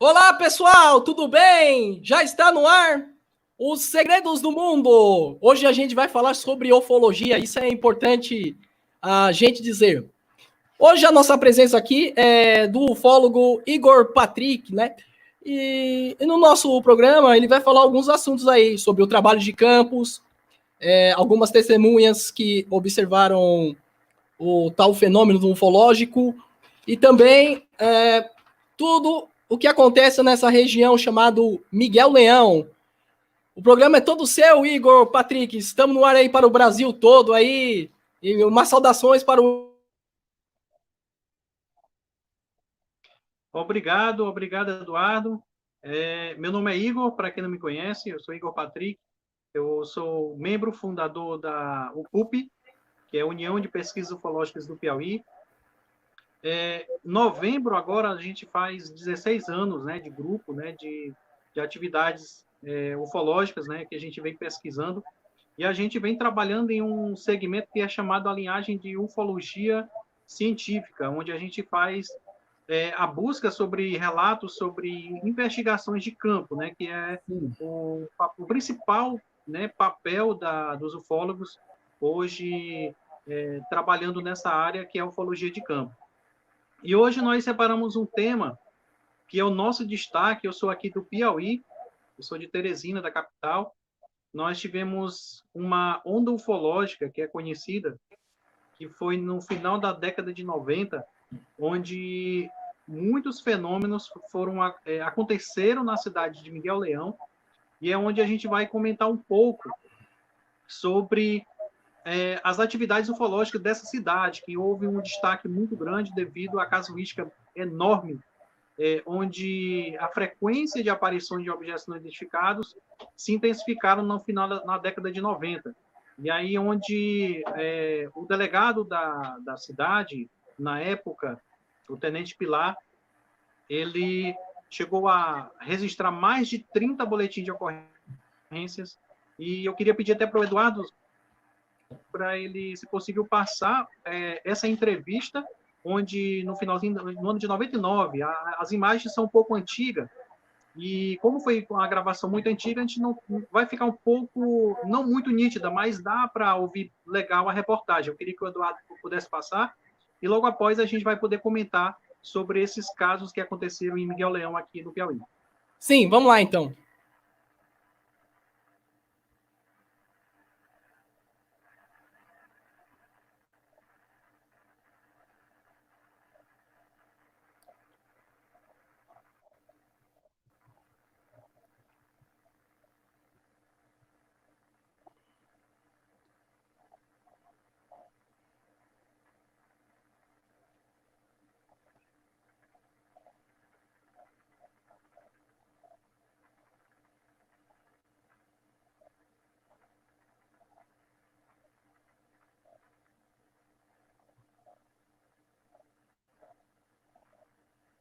Olá, pessoal, tudo bem? Já está no ar os segredos do mundo. Hoje a gente vai falar sobre ufologia, isso é importante a gente dizer. Hoje a nossa presença aqui é do ufólogo Igor Patrick, né? E no nosso programa ele vai falar alguns assuntos aí sobre o trabalho de campos, algumas testemunhas que observaram o tal fenômeno ufológico e também tudo o que acontece nessa região chamado Miguel Leão. O programa é todo seu, Igor, Patrick. Estamos no ar aí para o Brasil todo aí. E umas saudações para o. Obrigado, Eduardo. Meu nome é Igor, para quem não me conhece, eu sou Igor Patrick. Eu sou membro fundador da UPUP, que é a União de Pesquisas Ufológicas do Piauí. Novembro, agora, a gente faz 16 anos, né, de grupo, né, de atividades ufológicas, né, que a gente vem pesquisando. E a gente vem trabalhando em um segmento que é chamado a linhagem de ufologia científica, onde a gente faz a busca sobre relatos sobre investigações de campo, né, que é o principal, né, papel dos ufólogos hoje trabalhando nessa área que é a ufologia de campo. E hoje nós separamos um tema que é o nosso destaque. Eu sou aqui do Piauí, eu sou de Teresina, da capital. Nós tivemos uma onda ufológica que é conhecida, que foi no final da década de 90, onde muitos fenômenos aconteceram na cidade de Miguel Leão, e é onde a gente vai comentar um pouco sobre as atividades ufológicas dessa cidade, que houve um destaque muito grande devido à casuística enorme, onde a frequência de aparições de objetos não identificados se intensificaram no final na década de 90. E aí onde o delegado da cidade, na época, o Tenente Pilar, ele chegou a registrar mais de 30 boletins de ocorrências, e eu queria pedir até para o Eduardo, para ele, se possível, passar essa entrevista, onde no finalzinho, no ano de 99, as imagens são um pouco antigas, e como foi uma gravação muito antiga, a gente não vai ficar um pouco, não muito nítida, mas dá para ouvir legal a reportagem. Eu queria que o Eduardo pudesse passar, e logo após a gente vai poder comentar sobre esses casos que aconteceram em Miguel Leão, aqui no Piauí. Sim, vamos lá então.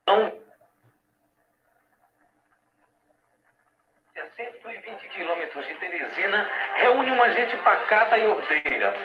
Então, a 120 quilômetros de Teresina, reúne uma gente pacata e ordeira.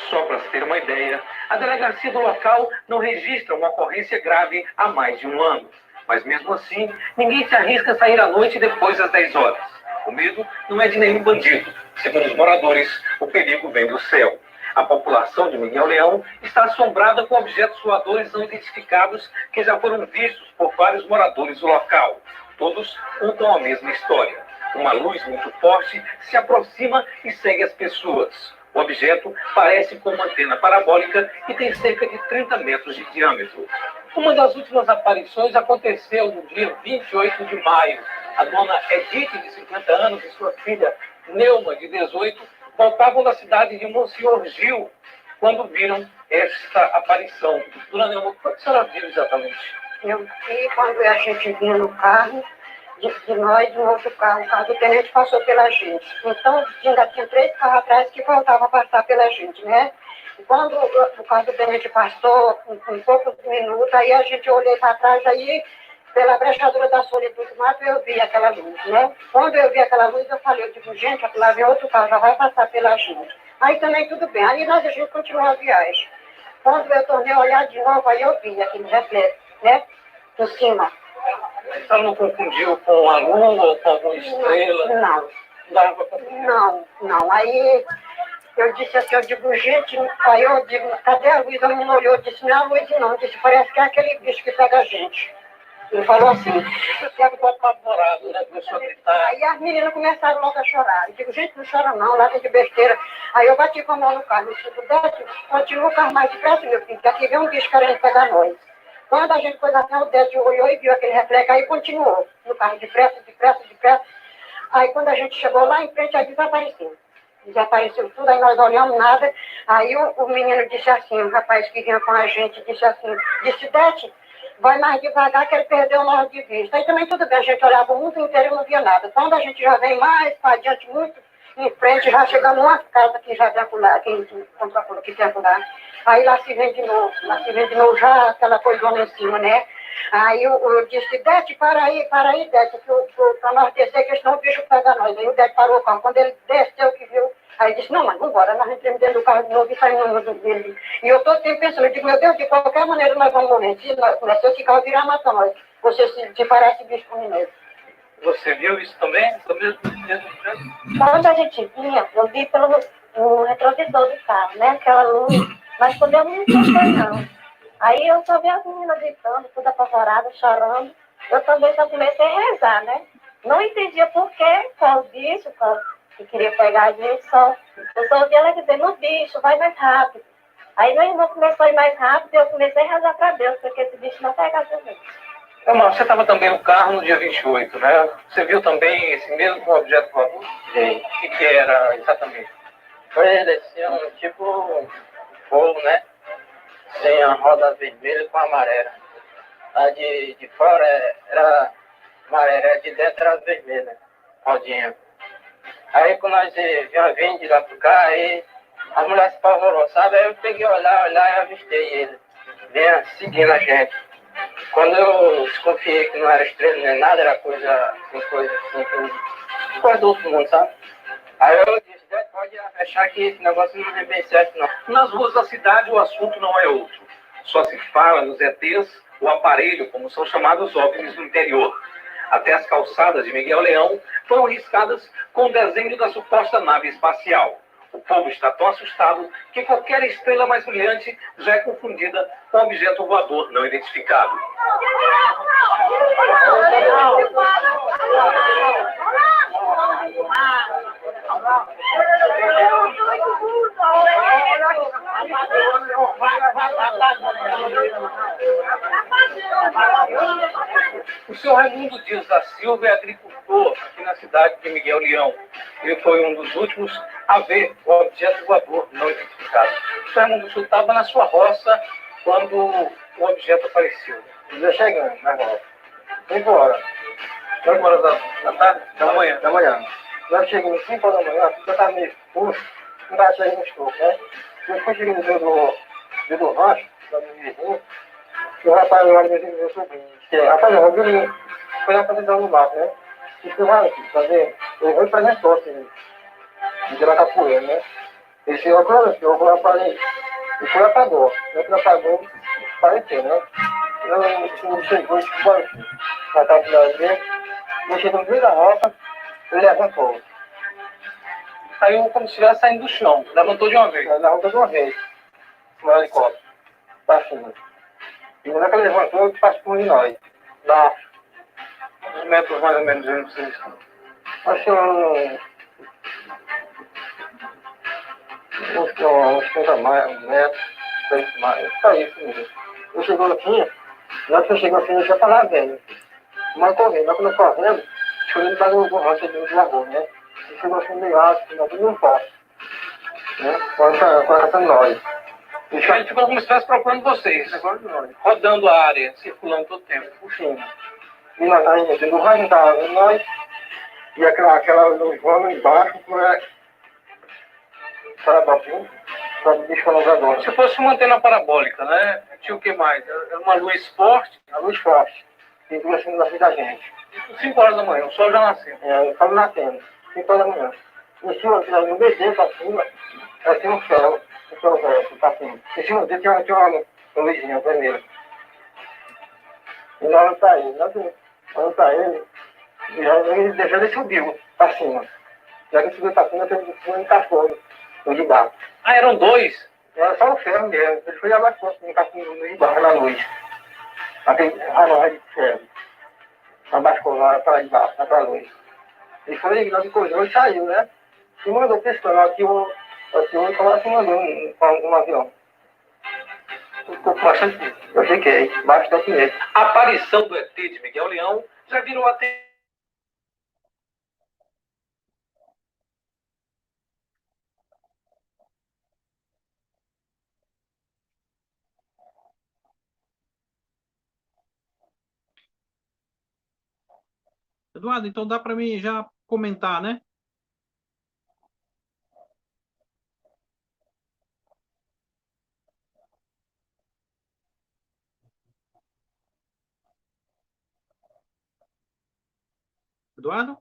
Só para se ter uma ideia, a delegacia do local não registra uma ocorrência grave há mais de um ano. Mas mesmo assim, ninguém se arrisca a sair à noite depois das 10 horas. O medo não é de nenhum bandido. Segundo os moradores, o perigo vem do céu. A população de Miguel Leão está assombrada com objetos voadores não identificados que já foram vistos por vários moradores do local. Todos contam a mesma história. Uma luz muito forte se aproxima e segue as pessoas. O objeto parece com uma antena parabólica e tem cerca de 30 metros de diâmetro. Uma das últimas aparições aconteceu no dia 28 de maio. A dona Edith, de 50 anos, e sua filha Neuma, de 18, voltavam da cidade de Monsenhor Gil quando viram esta aparição. Dona Neuma, o que a senhora viu exatamente? Eu vi quando a gente vinha no carro, de nós, no outro carro, o carro do tenente passou pela gente. Então, ainda tinha 3 carros atrás que voltavam a passar pela gente, né? E quando o carro do tenente passou, com poucos minutos, aí a gente olhou para trás, aí, pela brechadura da solitude do mato, eu vi aquela luz, né? Quando eu vi aquela luz, eu falei, eu digo, gente, lá vem outro carro, já vai passar pela gente. Aí também tudo bem, aí nós a gente continuou a viagem. Quando eu tornei a olhar de novo, aí eu vi aquele reflexo, né? Por cima. Ela não confundiu com a lua ou com alguma estrela? Não. Dava pra confundir. Não. Aí eu disse assim, eu digo, gente, aí eu digo, cadê a Luísa? A menina olhou, disse, não é a Luísa não, disse, parece que é aquele bicho que pega a gente. Ele falou assim, Você ficou apavorado, né? Começou a gritar. aí as meninas começaram logo a chorar. Eu digo, gente, não chora não, larga de besteira. Aí eu bati com a mão no carro, eu disse, Décio, continua o carro mais depressa, meu filho, que aqui vem um bicho querendo pegar nós. Quando a gente pôs até o Décio olhou e viu aquele reflexo, aí continuou no carro, depressa. Aí quando a gente chegou lá em frente, aí desapareceu. Desapareceu tudo, aí nós olhamos nada. Aí o menino disse assim, o rapaz que vinha com a gente, disse, Dete, vai mais devagar que ele perdeu o nosso de vista. Aí também tudo bem, a gente olhava o mundo inteiro e não via nada. Quando a gente já vem mais para adiante, muito em frente, já chegamos numa casa que já tem acolá, que tem acolá. Aí lá se vem de novo, já aquela coisona em cima, né? Aí eu disse, Dete, para aí, Dete, para nós descer, que senão o bicho pega nós. Aí o Dete parou o carro. Quando ele desceu, que viu, aí disse, não, mas vambora, nós entramos dentro do carro de novo e saímos dele. E eu estou sempre pensando, eu digo, meu Deus, de qualquer maneira nós vamos morrer. Se esse carro virar, mata nós. Você se parece bicho com mineiro. Você viu isso também? Quando a gente vinha, eu vi no retrovisor do carro, né? Aquela luz, mas quando eu não enxerguei, não. Aí eu só vi as meninas gritando, toda apavorada, chorando. Eu também só comecei a rezar, né? Não entendia por quê, qual o bicho, que queria pegar a gente, eu só ouvi ela dizer, no bicho, vai mais rápido. Aí meu irmão começou a ir mais rápido e eu comecei a rezar para Deus, porque esse bicho não pegasse a gente. Irmão, você estava também no carro no dia 28, né? Você viu também esse mesmo objeto voador? Sim. O que era exatamente? Foi ele, assim, tipo fogo, né? Tem a roda vermelha com amarela. A de fora era amarela, a de dentro era vermelha, rodinha. Aí quando nós viemos de lá pro cá, aí a mulher se apavorou, sabe? Aí eu peguei olhar e avistei ele. Vinha seguindo a gente. Quando eu desconfiei que não era estrela nem nada, era coisa assim, coisa do outro mundo, sabe? Aí eu disse, pode achar que esse negócio não é bem certo, não. Nas ruas da cidade, o assunto não é outro. Só se fala nos ETs, o aparelho, como são chamados OVNIs no interior. Até as calçadas de Miguel Leão foram riscadas com o desenho da suposta nave espacial. O povo está tão assustado que qualquer estrela mais brilhante já é confundida com objeto voador não identificado. O senhor Raimundo Dias da Silva é agricultor aqui na cidade de Miguel Leão. Ele foi um dos últimos a ver o objeto voador não identificado. O senhor Raimundo estava na sua roça quando o objeto apareceu. Já chegando na roça. 5 horas. 5 horas da tarde? Da manhã. Nós chegamos 5 horas da manhã, já estava meio escuro, não estava chegando no escuro, né? Eu fui chegando dentro do rancho, da minha vizinha, e o rapaz lá do meu sobrinho, disse, rapaz, eu vi foi na posição do mato, né? E fui lá aqui, fazer, eu vou fazer sorte, de lá capoeira, né? Ele chegou com ela, eu vou aparelho, e foi apagou, apareceu, né? Eu chegou e ficou assim, na casa dele, eu cheguei no meio da roça, ele levantou. Saiu como se estivesse saindo do chão. Levantou de uma vez. Levantou de uma vez. No helicóptero. Pra cima. E na hora que ele levantou, ele passou de nós. Dá uns metros mais ou menos, eu não sei. Acho que uns 30 metros, 6 mais. Só isso mesmo. Eu chegou aqui, na hora que eu chegou aqui, eu já estava vendo. Mas correndo, mas quando eu correndo, chorando para o rancho do lagoa, né? E chegou assim meio alto, não tudo um poste. Né? Com essa nós. E ele ficou como se estivesse procurando vocês. Rodando a área, circulando todo o tempo. Puxando. E nós aí, no rancho estava vendo nós, e aquela luz voando embaixo, para o bicho colonizador. Se fosse uma antena parabólica, né? Tinha o que mais? Era uma luz forte. A luz forte. E duas assim na frente da gente. 5 horas da manhã, o sol já nasceu. O sol nascendo. 5 horas da manhã. Em cima, no desenho para cima, tinha um céu. O céu velho, para cima. Em cima dele tinha uma luzinha vermelha. E nós saímos. Olhando pra ele, ele deixou ele subiu pra cima. Já que ele subiu pra cima, ele encaixou no de baixo. Ah, eram dois? Era só o ferro mesmo. Ele foi abaixo, encaixou no de baixo, na luz. Aquele relógio de ferro. Abaixou lá pra debaixo, pra luz. Ele foi, nós encostou e saiu, né? E mandou pescando. Aqui o Nicolau mandou um avião. Ficou bastante. Eu fiquei, bastante mesmo. A aparição do ET de Miguel Leão já virou até. Eduardo, então dá para mim já comentar, né? Eduardo?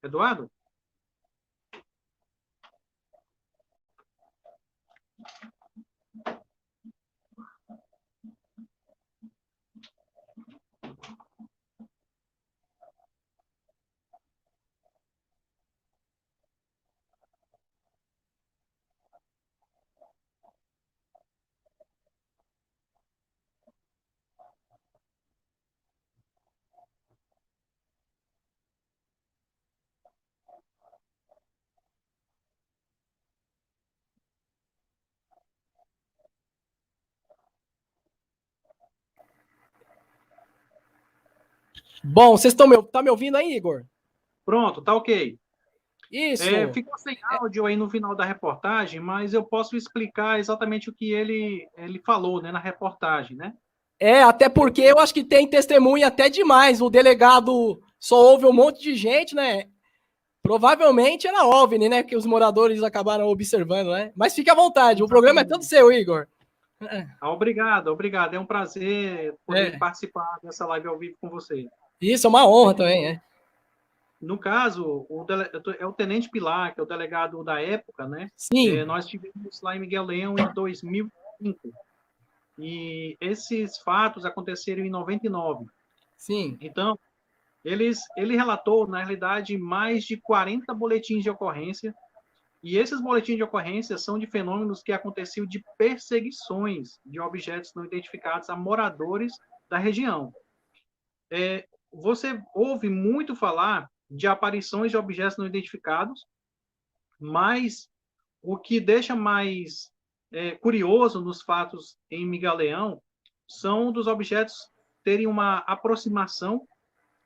Eduardo? Bom, vocês tá me ouvindo aí, Igor? Pronto, tá ok. Isso. Ficou sem áudio aí no final da reportagem, mas eu posso explicar exatamente o que ele falou, né, na reportagem, né? Até porque eu acho que tem testemunha até demais. O delegado só ouve um monte de gente, né? Provavelmente era OVNI, né? Que os moradores acabaram observando, né? Mas fique à vontade, o programa é todo seu, Igor. Obrigado, obrigado. É um prazer poder participar dessa live ao vivo com você. Isso, é uma honra também, No caso, é o Tenente Pilar, que é o delegado da época, né? Sim. Nós tivemos lá em Miguel Leão em 2005. E esses fatos aconteceram em 99. Sim. Então, ele relatou, na realidade, mais de 40 boletins de ocorrência. E esses boletins de ocorrência são de fenômenos que aconteciam de perseguições de objetos não identificados a moradores da região. Você ouve muito falar de aparições de objetos não identificados, mas o que deixa mais curioso nos fatos em Miguel Leão são dos objetos terem uma aproximação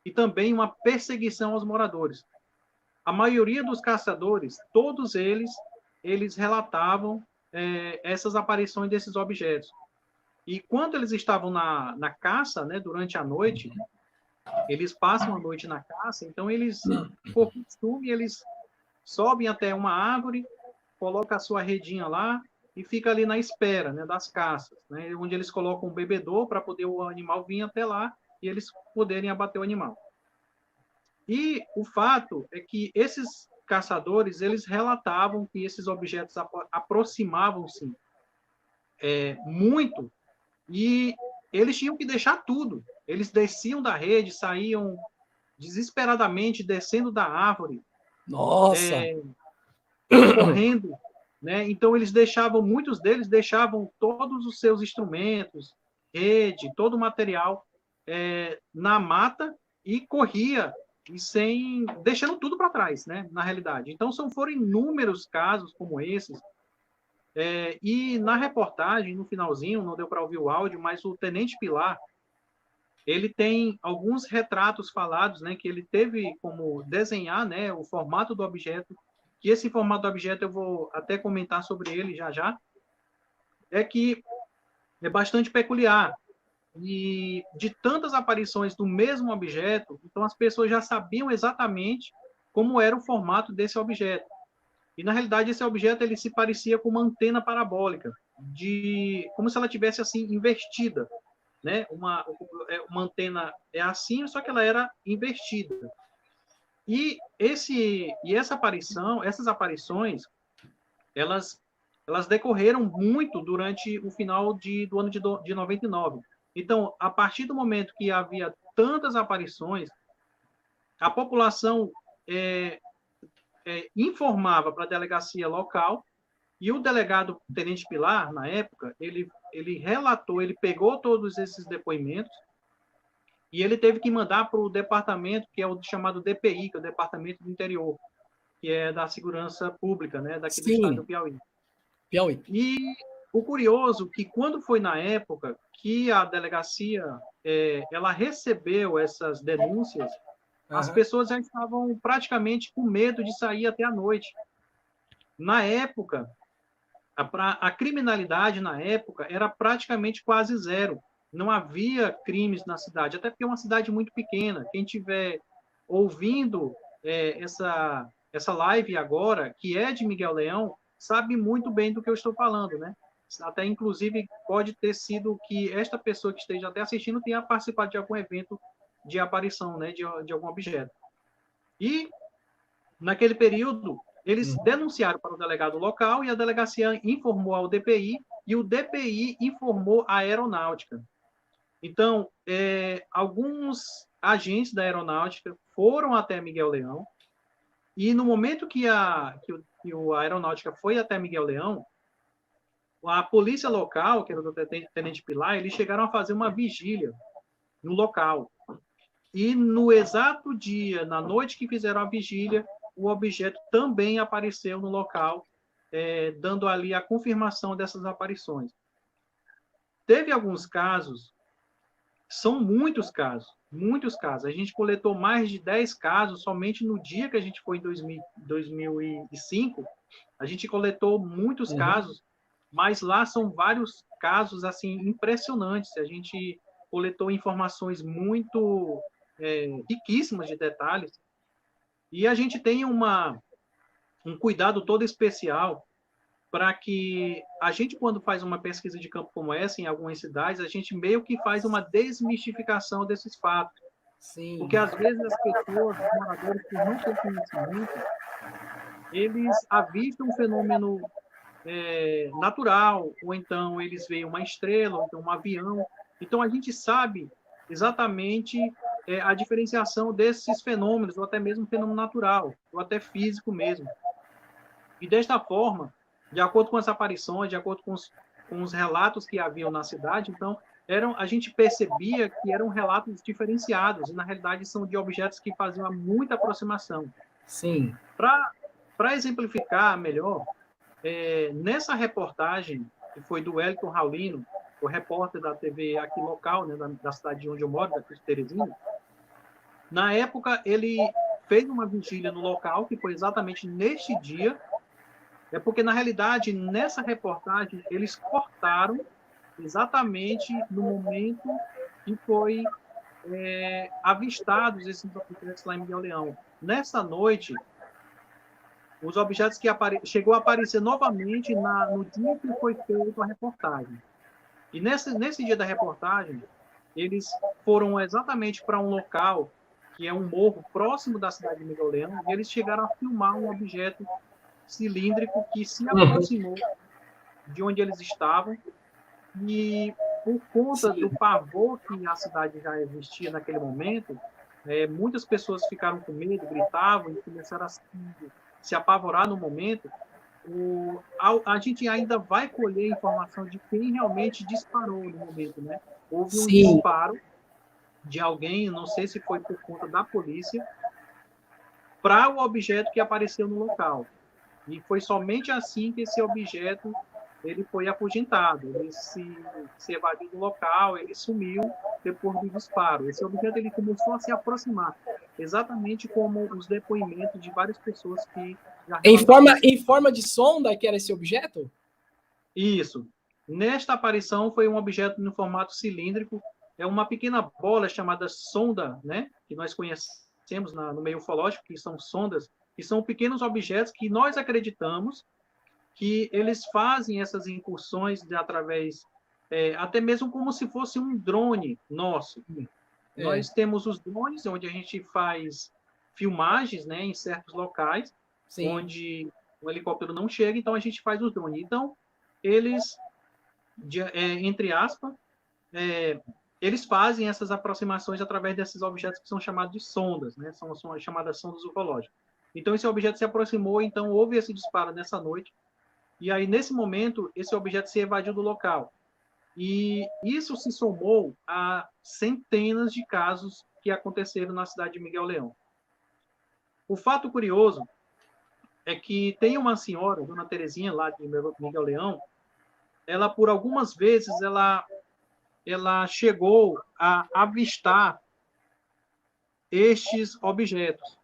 e também uma perseguição aos moradores. A maioria dos caçadores, todos eles relatavam essas aparições desses objetos. E quando eles estavam na caça, né, durante a noite, eles passam a noite na caça, então eles, por costume, eles sobem até uma árvore, colocam a sua redinha lá e fica ali na espera, né, das caças, né, onde eles colocam um bebedor para poder o animal vir até lá e eles poderem abater o animal. E o fato é que esses caçadores, eles relatavam que esses objetos aproximavam-se muito e eles tinham que deixar tudo. Eles desciam da rede, saíam desesperadamente descendo da árvore. Nossa! Correndo né? Então, muitos deles deixavam todos os seus instrumentos, rede, todo o material na mata e corria, deixando tudo para trás, né? Na realidade. Então, foram inúmeros casos como esses. E na reportagem, no finalzinho, não deu para ouvir o áudio, mas o Tenente Pilar, ele tem alguns retratos falados, né, que ele teve como desenhar, né, o formato do objeto, que esse formato do objeto eu vou até comentar sobre ele já, é que é bastante peculiar. E de tantas aparições do mesmo objeto, então as pessoas já sabiam exatamente como era o formato desse objeto. E, na realidade, esse objeto ele se parecia com uma antena parabólica, como se ela tivesse assim invertida, né? Uma antena é assim, só que ela era invertida. E essas aparições, elas decorreram muito durante o final do ano de 99. Então, a partir do momento que havia tantas aparições, a população informava para a delegacia local, e o delegado Tenente Pilar, na época, ele relatou, ele pegou todos esses depoimentos e ele teve que mandar para o departamento, que é o chamado DPI, que é o Departamento do Interior, que é da Segurança Pública, né, daqui do estado do Piauí. E o curioso que quando foi na época que a delegacia ela recebeu essas denúncias, as pessoas já estavam praticamente com medo de sair até a noite. Na época, a criminalidade na época era praticamente quase zero. Não havia crimes na cidade, até porque é uma cidade muito pequena. Quem estiver ouvindo essa live agora, que é de Miguel Leão, sabe muito bem do que eu estou falando, né? Até, inclusive, pode ter sido que esta pessoa que esteja até assistindo tenha participado de algum evento de aparição, né, de algum objeto. E, naquele período, eles denunciaram para o delegado local e a delegacia informou ao DPI e o DPI informou a aeronáutica. Então, alguns agentes da aeronáutica foram até Miguel Leão e no momento que a aeronáutica foi até Miguel Leão, a polícia local, que era do Tenente Pilar, eles chegaram a fazer uma vigília no local. E no exato dia, na noite que fizeram a vigília, o objeto também apareceu no local, dando ali a confirmação dessas aparições. Teve alguns casos, são muitos casos. A gente coletou mais de 10 casos somente no dia que a gente foi em 2005. A gente coletou muitos casos, mas lá são vários casos assim impressionantes. A gente coletou informações muito riquíssimas de detalhes. E a gente tem um cuidado todo especial para que a gente, quando faz uma pesquisa de campo como essa, em algumas cidades, a gente meio que faz uma desmistificação desses fatos. Sim. Porque, às vezes, as pessoas, os moradores que não têm conhecimento, eles avistam um fenômeno natural, ou então eles veem uma estrela, ou então um avião. Então, a gente sabe exatamente a diferenciação desses fenômenos, ou até mesmo fenômeno natural, ou até físico mesmo. E desta forma, de acordo com as aparições, de acordo com os relatos que haviam na cidade, então, a gente percebia que eram relatos diferenciados, e na realidade são de objetos que faziam muita aproximação. Sim. Para exemplificar melhor, nessa reportagem, que foi do Wellington Raulino, o repórter da TV aqui local, né, da cidade onde eu moro, da Cruz de Teresina, na época ele fez uma vigília no local, que foi exatamente neste dia, porque na realidade, nessa reportagem, eles cortaram exatamente no momento que foi avistados esses objetos lá em Miguel Leão. Nessa noite, os objetos que chegou a aparecer novamente no dia que foi feita a reportagem. E nesse dia da reportagem, eles foram exatamente para um local, que é um morro próximo da cidade de Miguel Leão, e eles chegaram a filmar um objeto cilíndrico que se aproximou de onde eles estavam, e por conta do pavor que a cidade já existia naquele momento, muitas pessoas ficaram com medo, gritavam e começaram a se apavorar no momento, a gente ainda vai colher informação de quem realmente disparou no momento, né? Houve um Sim. disparo de alguém, não sei se foi por conta da polícia, para o objeto que apareceu no local. E foi somente assim que esse objeto ele foi afugentado, ele se evadiu do local, ele sumiu depois do disparo. Esse objeto ele começou a se aproximar, exatamente como os depoimentos de várias pessoas que já Em forma de sonda que era esse objeto? Isso. Nesta aparição foi um objeto no formato cilíndrico, é uma pequena bola chamada sonda, né? Que nós conhecemos no meio ufológico, que são sondas, que são pequenos objetos que nós acreditamos que eles fazem essas incursões através, até mesmo como se fosse um drone nosso. Nós temos os drones, onde a gente faz filmagens, né, em certos locais, Sim. onde o helicóptero não chega, então a gente faz os drones. Então, eles, entre aspas, eles fazem essas aproximações através desses objetos que são chamados de sondas, né? São chamadas sondas ufológicas. Então, esse objeto se aproximou, então houve esse disparo nessa noite, e aí, nesse momento, esse objeto se evadiu do local. E isso se somou a centenas de casos que aconteceram na cidade de Miguel Leão. O fato curioso é que tem uma senhora, dona Terezinha, lá de Miguel Leão, ela, por algumas vezes, ela chegou a avistar estes objetos.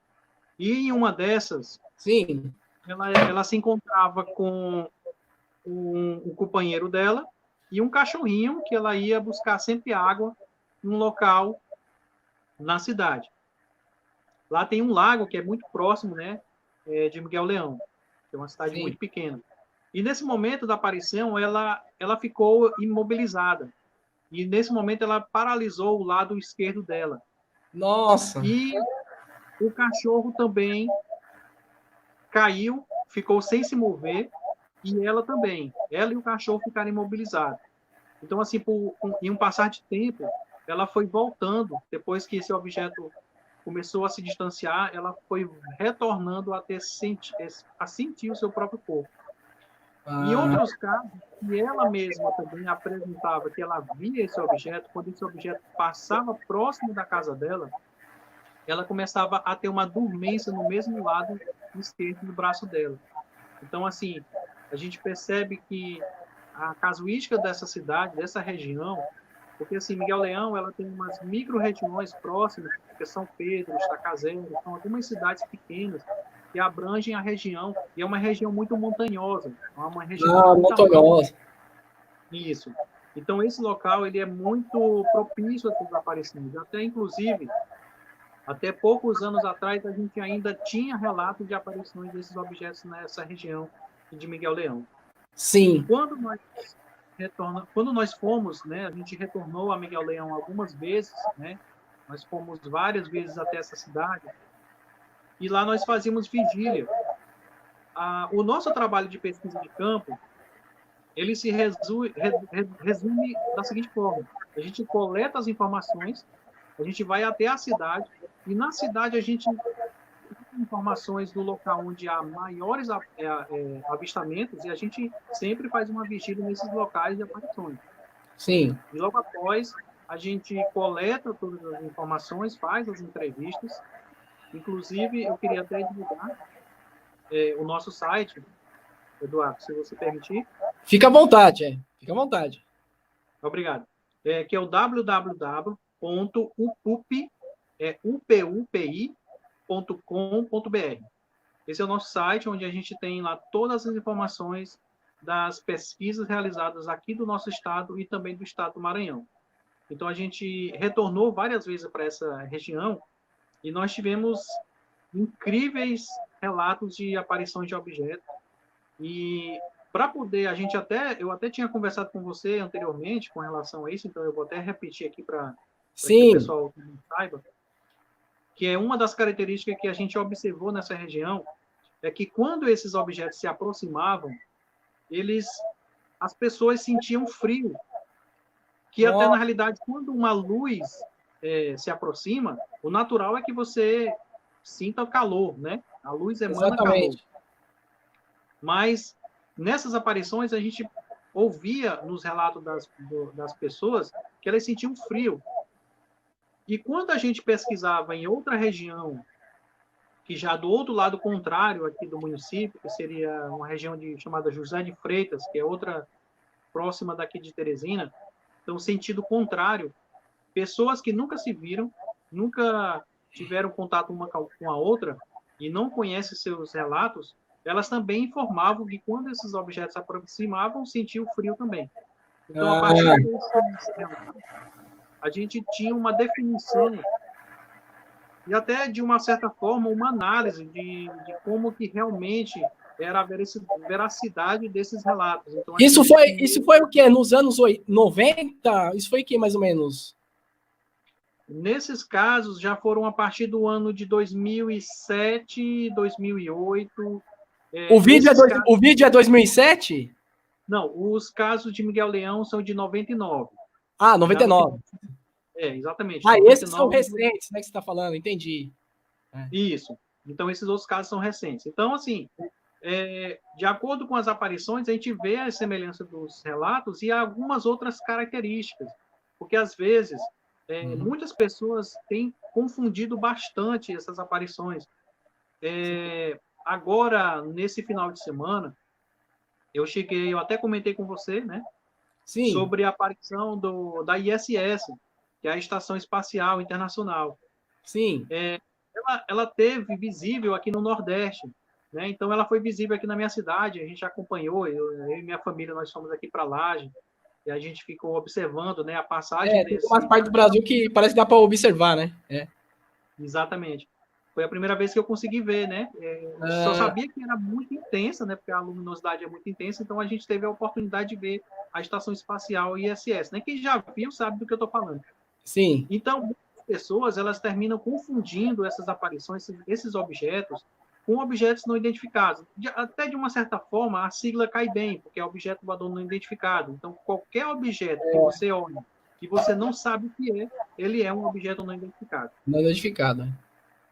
E em uma dessas, Sim. ela se encontrava com o companheiro dela e um cachorrinho que ela ia buscar sempre água num local na cidade. Lá tem um lago que é muito próximo, né, de Miguel Leão, que é uma cidade Sim. muito pequena. E nesse momento da aparição, ela ficou imobilizada. E nesse momento ela paralisou o lado esquerdo dela. Nossa. E o cachorro também caiu, ficou sem se mover, e ela também. Ela e o cachorro ficaram imobilizados. Então, assim, em um passar de tempo, ela foi voltando, depois que esse objeto começou a se distanciar, ela foi retornando a sentir o seu próprio corpo. Em outros casos, que ela mesma também apresentava que ela via esse objeto, quando esse objeto passava próximo da casa dela, ela começava a ter uma dormência no mesmo lado esquerdo do braço dela. Então, assim, a gente percebe que a casuística dessa cidade, dessa região, porque, assim, Miguel Leão, ela tem umas micro-regiões próximas, que São Pedro, Estacazero, são algumas cidades pequenas que abrangem a região, e é uma região muito montanhosa, é uma região montanhosa. Isso. Então, esse local, ele é muito propício a essas aparições. Até, inclusive, até poucos anos atrás, a gente ainda tinha relatos de aparições desses objetos nessa região de Miguel Leão. Sim. Quando nós fomos, né, a gente retornou a Miguel Leão algumas vezes, né, nós fomos várias vezes até essa cidade, e lá nós fazíamos vigília. O nosso trabalho de pesquisa de campo, ele se resume da seguinte forma: a gente coleta as informações, a gente vai até a cidade, e na cidade a gente informações do local onde há maiores avistamentos, e a gente sempre faz uma vigília nesses locais de aparições. Sim. E logo após, a gente coleta todas as informações, faz as entrevistas. Inclusive, eu queria até divulgar o nosso site, Eduardo, se você permitir. Fica à vontade, Fica à vontade. Obrigado. Que é o www.upupi.com.br. Esse é o nosso site, onde a gente tem lá todas as informações das pesquisas realizadas aqui do nosso estado e também do estado do Maranhão. Então, a gente retornou várias vezes para essa região e nós tivemos incríveis relatos de aparições de objetos. E para poder, eu até tinha conversado com você anteriormente com relação a isso, então eu vou até repetir aqui para que o pessoal saiba, que é uma das características que a gente observou nessa região, é que quando esses objetos se aproximavam, as pessoas sentiam frio, que até na realidade, quando uma luz se aproxima, o natural é que você sinta calor, né? A luz emana calor. Mas nessas aparições a gente ouvia nos relatos das pessoas que elas sentiam frio. E quando a gente pesquisava em outra região, que já do outro lado contrário aqui do município, que seria uma região chamada José de Freitas, que é outra próxima daqui de Teresina, então sentido contrário, pessoas que nunca se viram, nunca tiveram contato uma com a outra e não conhecem seus relatos, elas também informavam que quando esses objetos se aproximavam, sentiam frio também. Então, a partir desses relatos, a gente tinha uma definição e até, de uma certa forma, uma análise de como que realmente era a veracidade desses relatos. Então, Isso foi o quê? Nos anos 90? Isso foi o quê, mais ou menos? Nesses casos, já foram a partir do ano de 2007, 2008. O vídeo é 2007? Não, os casos de Miguel Leão são de 99. Ah, 99. Exatamente. Ah, 99, esses são recentes, né, que você está falando, entendi. Isso. Então, esses outros casos são recentes. Então, assim, de acordo com as aparições, a gente vê a semelhança dos relatos e algumas outras características. Porque, às vezes, muitas pessoas têm confundido bastante essas aparições. Agora, nesse final de semana, eu até comentei com você, né? Sim. Sobre a aparição da ISS, que é a Estação Espacial Internacional. Sim. Ela teve visível aqui no Nordeste, né? Então, ela foi visível aqui na minha cidade, a gente acompanhou, eu e minha família, nós fomos aqui para Laje, e a gente ficou observando, né, a passagem tem uma parte do Brasil que parece que dá para observar, né? Exatamente. Foi a primeira vez que eu consegui ver, né? Só sabia que era muito intensa, né? Porque a luminosidade é muito intensa, então a gente teve a oportunidade de ver a Estação Espacial ISS, né? Quem já viu sabe do que eu estou falando. Sim. Então, muitas pessoas, elas terminam confundindo essas aparições, esses objetos, com objetos não identificados. Até de uma certa forma, a sigla cai bem, porque é objeto voador não identificado. Então, qualquer objeto que você olha, que você não sabe o que é, ele é um objeto não identificado. Não identificado, né?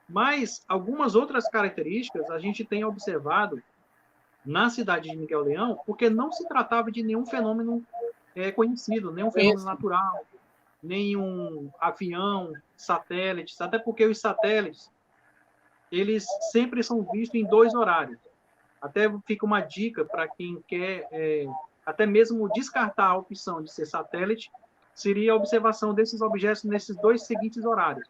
Mas algumas outras características a gente tem observado na cidade de Miguel Leão, porque não se tratava de nenhum fenômeno conhecido, nenhum fenômeno natural, nenhum avião, satélites, até porque os satélites, eles sempre são vistos em 2 horários. Até fica uma dica para quem quer até mesmo descartar a opção de ser satélite, seria a observação desses objetos nesses 2 seguintes horários.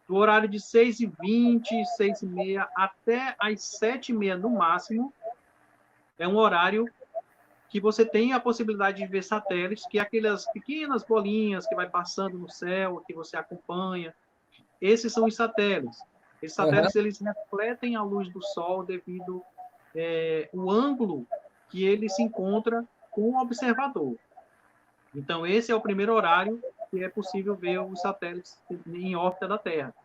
Do horário de 6h20, 6h30 até às 7h30 no máximo, é um horário que você tem a possibilidade de ver satélites, que é aquelas pequenas bolinhas que vai passando no céu, que você acompanha. Esses são os satélites. Esses satélites, eles refletem a luz do Sol devido ao ângulo que ele se encontra com o observador. Então, esse é o primeiro horário que é possível ver os satélites em órbita da Terra.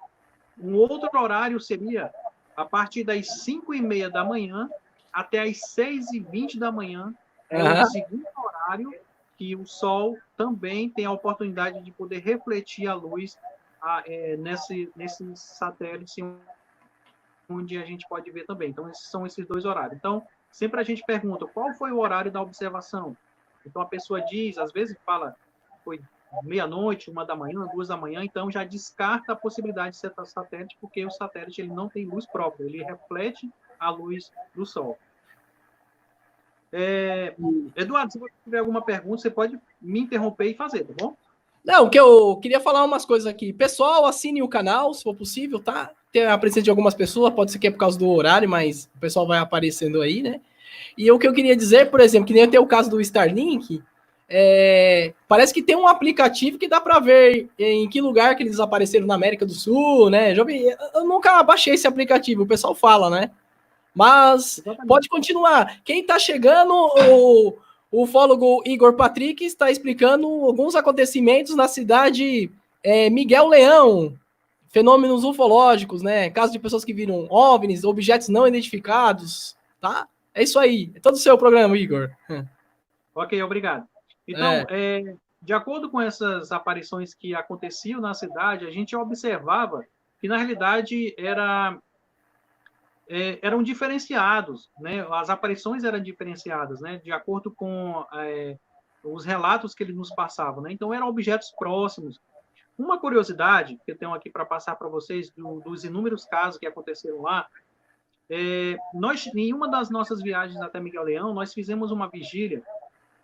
Um outro horário seria a partir das 5h30 da manhã até as 6h20 da manhã. É o segundo horário que o Sol também tem a oportunidade de poder refletir a luz nesses satélites onde a gente pode ver também. Então, esses são esses 2 horários. Então, sempre a gente pergunta qual foi o horário da observação. Então, a pessoa diz, às vezes fala, foi meia-noite, 1 da manhã, 2 da manhã, então já descarta a possibilidade de ser satélite, porque o satélite ele não tem luz própria, ele reflete a luz do Sol. Eduardo, se você tiver alguma pergunta, você pode me interromper e fazer, tá bom? Não, que eu queria falar umas coisas aqui. Pessoal, assine o canal, se for possível, tá? Tem a presença de algumas pessoas, pode ser que é por causa do horário, mas o pessoal vai aparecendo aí, né? E o que eu queria dizer, por exemplo, que nem tem o caso do Starlink, parece que tem um aplicativo que dá para ver em que lugar que eles apareceram na América do Sul, né? Eu nunca baixei esse aplicativo, o pessoal fala, né? Mas pode continuar. Quem está chegando, o ufólogo Igor Patrick está explicando alguns acontecimentos na cidade Miguel Leão, fenômenos ufológicos, né? Casos de pessoas que viram OVNIs, objetos não identificados, tá? É isso aí. É todo o seu programa, Igor. Ok, obrigado. Então, de acordo com essas aparições que aconteciam na cidade, a gente observava que, na realidade, era eram diferenciados, né? As aparições eram diferenciadas, né? De acordo com os relatos que ele nos passavam, né? Então eram objetos próximos. Uma curiosidade que eu tenho aqui para passar para vocês dos inúmeros casos que aconteceram lá, em uma das nossas viagens até Miguel Leão, nós fizemos uma vigília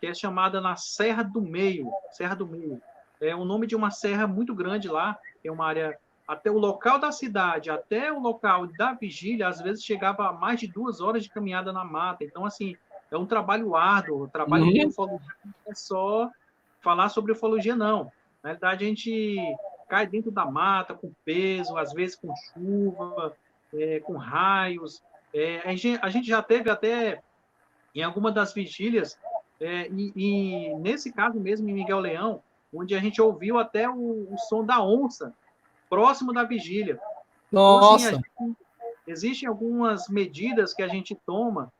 que é chamada na Serra do Meio. Serra do Meio. É o nome de uma serra muito grande lá, que é uma área até o local da cidade, até o local da vigília, às vezes chegava a mais de 2 horas de caminhada na mata. Então, assim, é um trabalho árduo. O trabalho de ufologia não é só falar sobre ufologia, não. Na realidade, a gente cai dentro da mata com peso, às vezes com chuva, com raios. A gente já teve até, em alguma das vigílias, e nesse caso mesmo, em Miguel Leão, onde a gente ouviu até o som da onça, próximo da vigília. Nossa! Então, assim, existem algumas medidas que a gente toma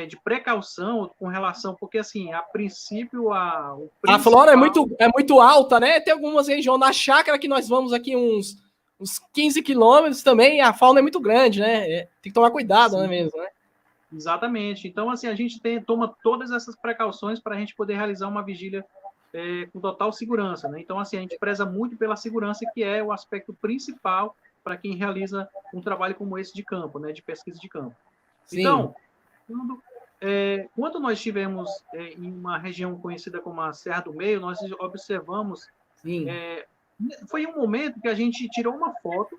de precaução com relação, porque, assim, a princípio, a flora é muito alta, né? Tem algumas regiões, na chácara que nós vamos aqui uns 15 quilômetros também, a fauna é muito grande, né? Tem que tomar cuidado, Sim, né, mesmo, né? Exatamente. Então, assim, a gente toma todas essas precauções para a gente poder realizar uma vigília com total segurança, né? Então, assim, a gente preza muito pela segurança, que é o aspecto principal para quem realiza um trabalho como esse de campo, né? De pesquisa de campo. Sim. Então, quando nós estivemos em uma região conhecida como a Serra do Meio, nós observamos... foi um momento que a gente tirou uma foto,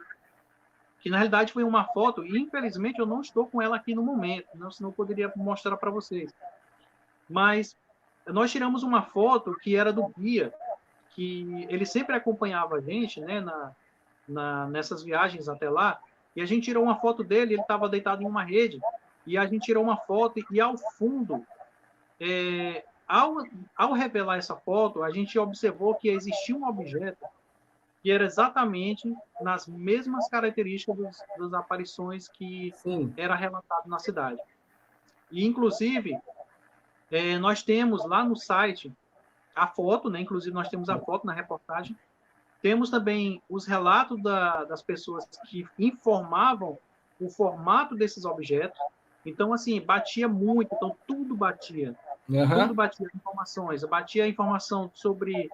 que na realidade foi uma foto, e infelizmente eu não estou com ela aqui no momento, senão eu poderia mostrar para vocês. Mas nós tiramos uma foto que era do guia, que ele sempre acompanhava a gente, né, nessas viagens até lá, e a gente tirou uma foto dele, ele estava deitado em uma rede, e a gente tirou uma foto, e ao fundo, ao revelar essa foto, a gente observou que existia um objeto que era exatamente nas mesmas características das aparições que era relatado na cidade. E, inclusive, nós temos lá no site a foto, né? Inclusive, nós temos a foto na reportagem. Temos também os relatos das pessoas que informavam o formato desses objetos. Então, assim, batia muito. Então, tudo batia. Tudo batia informações. Batia a informação sobre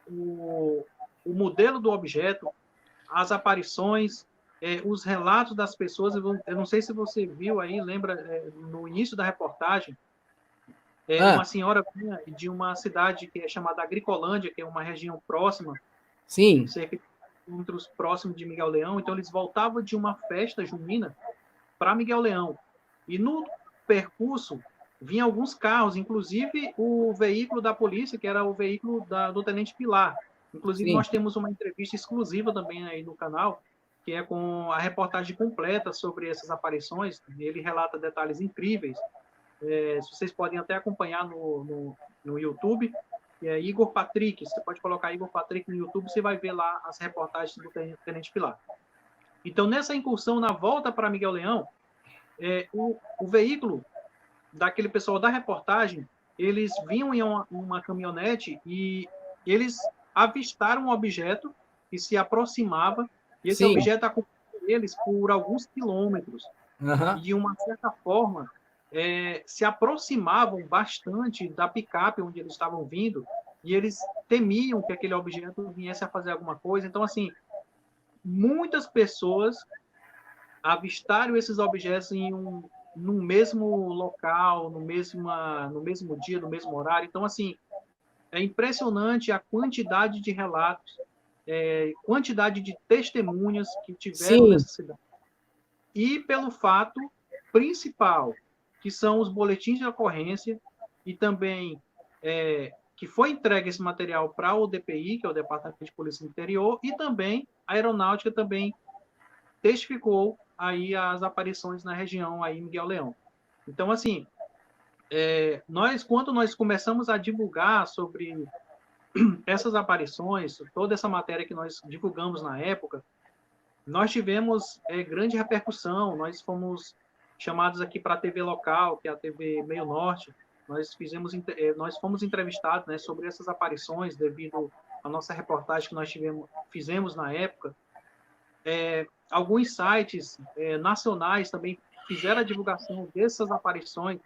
o modelo do objeto, as aparições, os relatos das pessoas. Eu não sei se você viu aí, lembra, no início da reportagem, uma senhora vinha de uma cidade que é chamada Agricolândia, que é uma região próxima, cerca de quilômetros próximo de Miguel Leão. Então, eles voltavam de uma festa junina para Miguel Leão. E no percurso, vinham alguns carros, inclusive o veículo da polícia, que era o veículo do Tenente Pilar. Inclusive, nós temos uma entrevista exclusiva também aí no canal, que é com a reportagem completa sobre essas aparições. Ele relata detalhes incríveis. Vocês podem até acompanhar no YouTube. É Igor Patrick. Você pode colocar Igor Patrick no YouTube, você vai ver lá as reportagens do Tenente Pilar. Então, nessa incursão, na volta para Miguel Leão, o veículo daquele pessoal da reportagem, eles vinham em uma caminhonete e eles avistaram um objeto que se aproximava, e esse objeto acompanhou eles por alguns quilômetros. E, de uma certa forma, se aproximavam bastante da picape onde eles estavam vindo, e eles temiam que aquele objeto viesse a fazer alguma coisa. Então, assim, muitas pessoas avistaram esses objetos no mesmo local, no mesmo dia, no mesmo horário. Então, assim, é impressionante a quantidade de relatos, quantidade de testemunhas que tiveram nessa cidade. E pelo fato principal, que são os boletins de ocorrência, e também que foi entregue esse material para o DPI, que é o Departamento de Polícia do Interior, e também a Aeronáutica também testificou aí as aparições na região aí em Miguel Leão. Então, assim, quando nós começamos a divulgar sobre essas aparições, toda essa matéria que nós divulgamos na época, nós tivemos grande repercussão. Nós fomos chamados aqui para a TV local, que é a TV Meio Norte. Nós fomos entrevistados, né, sobre essas aparições devido à nossa reportagem que nós fizemos na época. Alguns sites nacionais também fizeram a divulgação dessas aparições,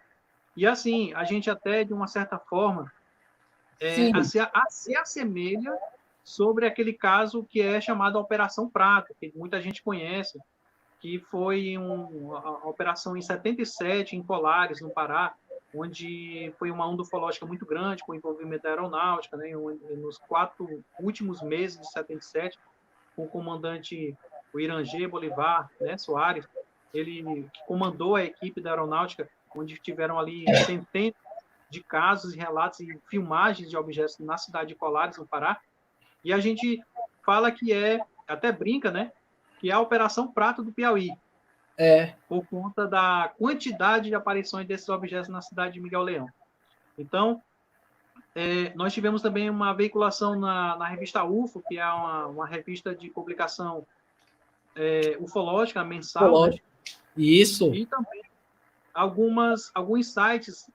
e assim, a gente até, de uma certa forma, se assemelha sobre aquele caso que é chamado Operação Prato, que muita gente conhece, que foi a operação em 77, em Colares, no Pará, onde foi uma onda ufológica muito grande, com envolvimento da aeronáutica, né, nos 4 últimos meses de 77, com o comandante o Irangê Bolivar, né, Soares, ele que comandou a equipe da aeronáutica, onde tiveram ali centenas de casos, relatos e filmagens de objetos na cidade de Colares, no Pará, e a gente fala que até brinca, né, que é a Operação Prato do Piauí, por conta da quantidade de aparições desses objetos na cidade de Miguel Leão. Então, nós tivemos também uma veiculação na revista UFO, que é uma revista de publicação ufológica, mensal. Ufológica. Né? Isso. E também alguns sites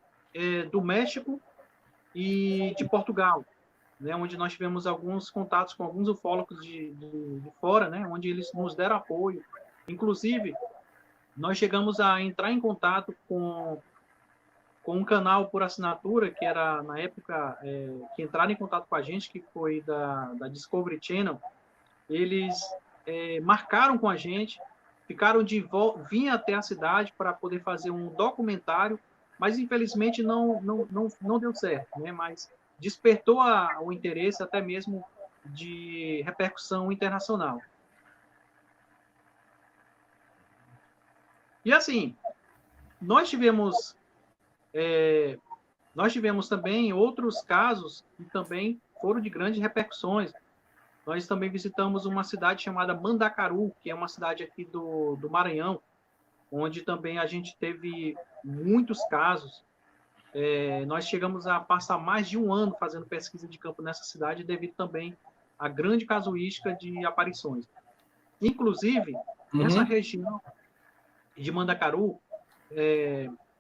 do México e de Portugal, né, onde nós tivemos alguns contatos com alguns ufólogos de fora, né, onde eles nos deram apoio. Inclusive, nós chegamos a entrar em contato com um canal por assinatura, que era, na época, que entraram em contato com a gente, que foi da Discovery Channel. Eles marcaram com a gente, ficaram vinham até a cidade para poder fazer um documentário, mas, infelizmente, não deu certo, né? Mas despertou o interesse até mesmo de repercussão internacional. E, assim, nós tivemos também outros casos que também foram de grandes repercussões. Nós também visitamos uma cidade chamada Mandacaru, que é uma cidade aqui do Maranhão, onde também a gente teve muitos casos. Nós chegamos a passar mais de um ano fazendo pesquisa de campo nessa cidade, devido também à grande casuística de aparições. Inclusive, nessa região de Mandacaru,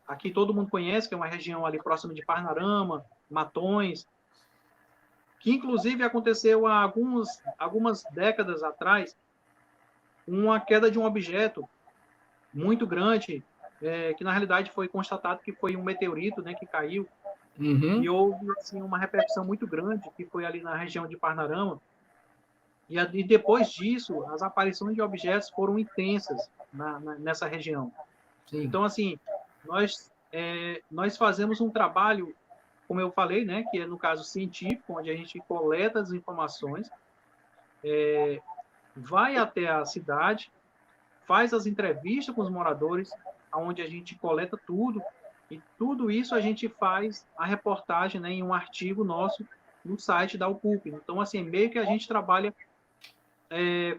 aqui todo mundo conhece, que é uma região ali próxima de Parnarama, Matões, que inclusive aconteceu há algumas décadas atrás, uma queda de um objeto muito grande, que na realidade foi constatado que foi um meteorito, né, que caiu, e houve assim, uma repercussão muito grande, que foi ali na região de Parnarama, e depois disso, as aparições de objetos foram intensas nessa região. Sim. Então, assim, nós fazemos um trabalho, como eu falei, né, que é no caso científico, onde a gente coleta as informações, vai até a cidade, faz as entrevistas com os moradores, onde a gente coleta tudo, e tudo isso a gente faz a reportagem, né, em um artigo nosso no site da UPUP. Então, assim, meio que a gente trabalha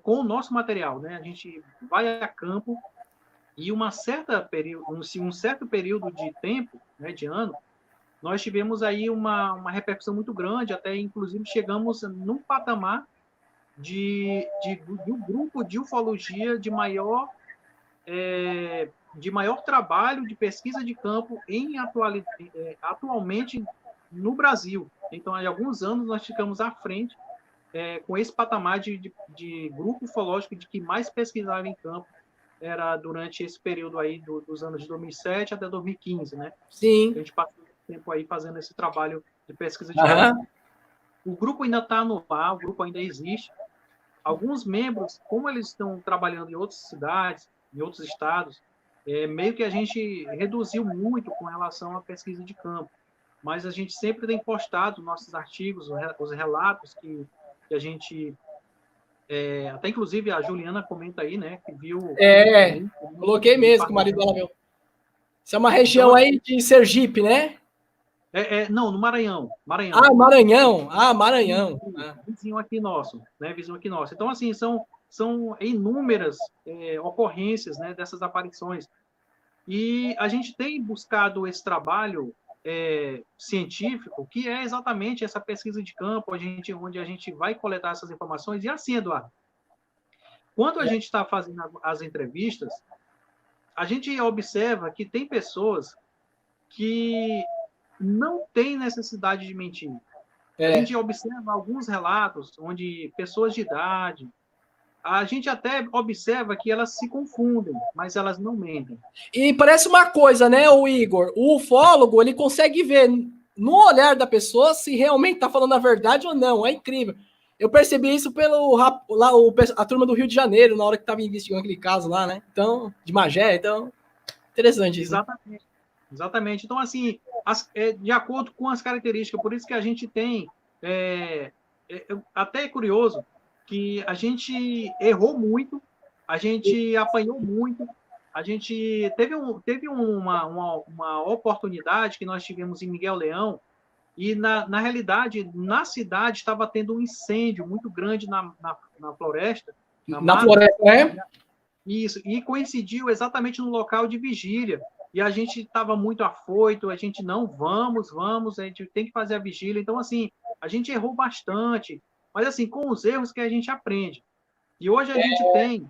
com o nosso material, né? A gente vai a campo e um certo período de tempo, né, de ano, nós tivemos aí uma repercussão muito grande, até inclusive chegamos num patamar de um grupo de ufologia de maior trabalho de pesquisa de campo atualmente no Brasil. Então, há alguns anos nós ficamos à frente com esse patamar de grupo ufológico de que mais pesquisava em campo era durante esse período aí dos anos de 2007 até 2015, né? Sim. A gente passou tempo aí fazendo esse trabalho de pesquisa de campo. O grupo ainda está no ar, o grupo ainda existe. Alguns membros, como eles estão trabalhando em outras cidades, em outros estados, meio que a gente reduziu muito com relação à pesquisa de campo. Mas a gente sempre tem postado nossos artigos, os relatos que a gente... até inclusive a Juliana comenta aí, né, que viu... Coloquei mesmo, que o marido dela viu. Isso é uma região então, aí de Sergipe, né? Não, no Maranhão. Ah, Maranhão. Ah, Maranhão. Vizinho aqui nosso, né? Vizinho aqui nosso. Então, assim, são inúmeras ocorrências, né, dessas aparições. E a gente tem buscado esse trabalho científico, que é exatamente essa pesquisa de campo, onde a gente vai coletar essas informações. E assim, Eduardo, quando a gente está fazendo as entrevistas, a gente observa que tem pessoas que não têm necessidade de mentir. A gente observa alguns relatos onde pessoas de idade, a gente até observa que elas se confundem, mas elas não mentem. E parece uma coisa, né, o Igor? O ufólogo, ele consegue ver no olhar da pessoa se realmente está falando a verdade ou não. É incrível. Eu percebi isso pelo lá, a turma do Rio de Janeiro, na hora que estava investigando aquele caso lá, né? Então, de Magé, então, interessante isso. Exatamente. Exatamente. Então, assim, de acordo com as características, por isso que a gente tem. Até é curioso que a gente errou muito, a gente apanhou muito, a gente teve uma oportunidade que nós tivemos em Miguel Leão, e na realidade, na cidade, estava tendo um incêndio muito grande na floresta. Na floresta, né? Isso, e coincidiu exatamente no local de vigília. E a gente estava muito afoito, a gente não, vamos, a gente tem que fazer a vigília. Então, assim, a gente errou bastante, mas, assim, com os erros que a gente aprende. E hoje a gente tem,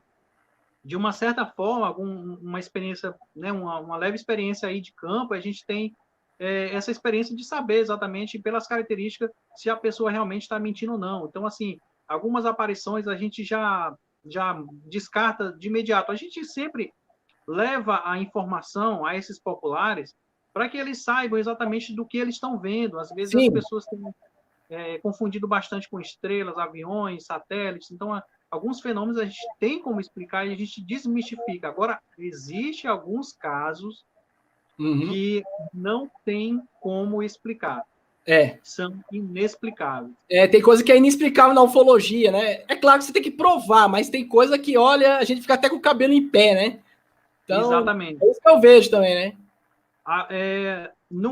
de uma certa forma, uma experiência, né, uma leve experiência aí de campo, a gente tem essa experiência de saber exatamente, pelas características, se a pessoa realmente está mentindo ou não. Então, assim, algumas aparições a gente já descarta de imediato. A gente sempre leva a informação a esses populares para que eles saibam exatamente do que eles estão vendo. Às vezes Sim. As pessoas têm confundido bastante com estrelas, aviões, satélites. Então, alguns fenômenos a gente tem como explicar e a gente desmistifica. Agora, existem alguns casos que não tem como explicar. São inexplicáveis. Tem coisa que é inexplicável na ufologia, né? É claro que você tem que provar, mas tem coisa que, olha, a gente fica até com o cabelo em pé, né? Então, exatamente. É isso que eu vejo também, né?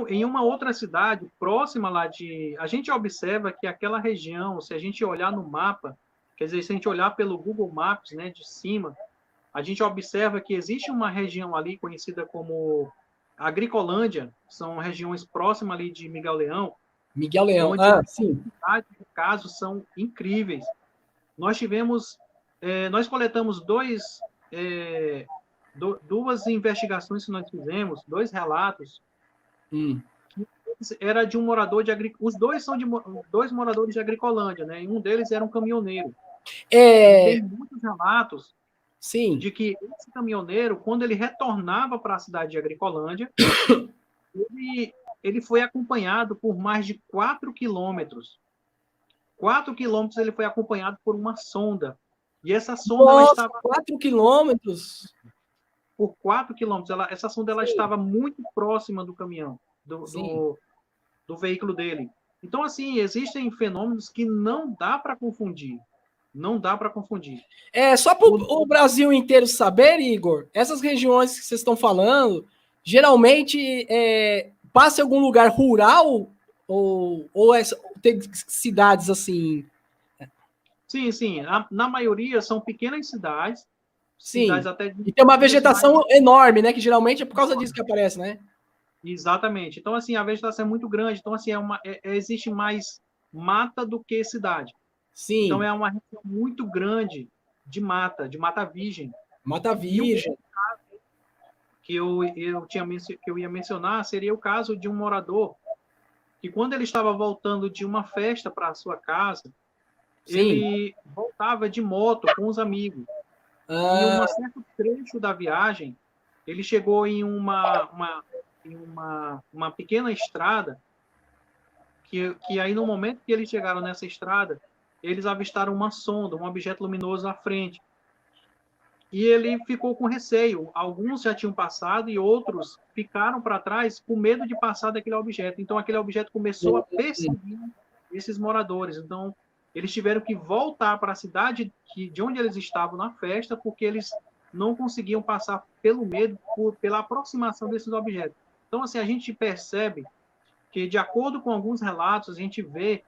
Em uma outra cidade, próxima lá a gente observa que aquela região, se a gente olhar no mapa, quer dizer, se a gente olhar pelo Google Maps, né, de cima, a gente observa que existe uma região ali conhecida como Agricolândia, são regiões próximas ali de Miguel Leão. Miguel Leão, onde sim. Os casos são incríveis. Nós coletamos duas investigações que nós fizemos, 2 relatos, que era de um morador de Os dois são de 2 moradores de Agricolândia, né? E um deles era um caminhoneiro. Tem muitos relatos de que esse caminhoneiro, quando ele retornava para a cidade de Agricolândia, ele foi acompanhado por mais de 4 quilômetros. 4 quilômetros ele foi acompanhado por uma sonda. E essa sonda... Nossa, ela estava... 4 quilômetros? Por 4 quilômetros. Essa sonda ela estava muito próxima do caminhão, do veículo dele. Então, assim, existem fenômenos que não dá para confundir. Não dá para confundir. Só para o Brasil inteiro saber, Igor, essas regiões que vocês estão falando, geralmente passa em algum lugar rural ou tem cidades assim? Sim. Na maioria são pequenas cidades. Sim. E tem uma vegetação enorme, né? Que geralmente é por causa disso que aparece, né? Exatamente. Então, assim, a vegetação é muito grande. Então, assim, existe mais mata do que cidade. Sim. Então, é uma região muito grande de mata virgem. Mata virgem. Que eu ia mencionar seria o caso de um morador que, quando ele estava voltando de uma festa para a sua casa, ele voltava de moto com os amigos. E um certo trecho da viagem, ele chegou em uma pequena estrada, que aí, no momento que eles chegaram nessa estrada, eles avistaram uma sonda, um objeto luminoso à frente. E ele ficou com receio. Alguns já tinham passado e outros ficaram para trás com medo de passar daquele objeto. Então, aquele objeto começou a perseguir esses moradores. Então, eles tiveram que voltar para a cidade de onde eles estavam na festa, porque eles não conseguiam passar pelo medo, pela aproximação desses objetos. Então, assim, a gente percebe que, de acordo com alguns relatos, a gente vê...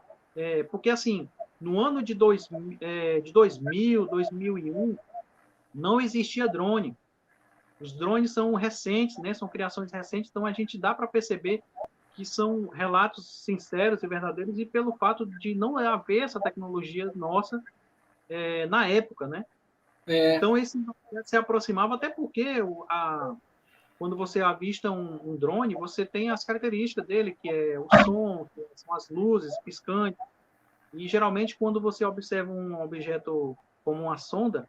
porque, assim, no ano de 2000, 2001, não existia drone. Os drones são recentes, né? São criações recentes, então a gente dá para perceber que são relatos sinceros e verdadeiros, e pelo fato de não haver essa tecnologia nossa na época, né? Então, esse se aproximava, até porque quando você avista um drone, você tem as características dele, que é o som, que são as luzes piscantes, e geralmente quando você observa um objeto como uma sonda,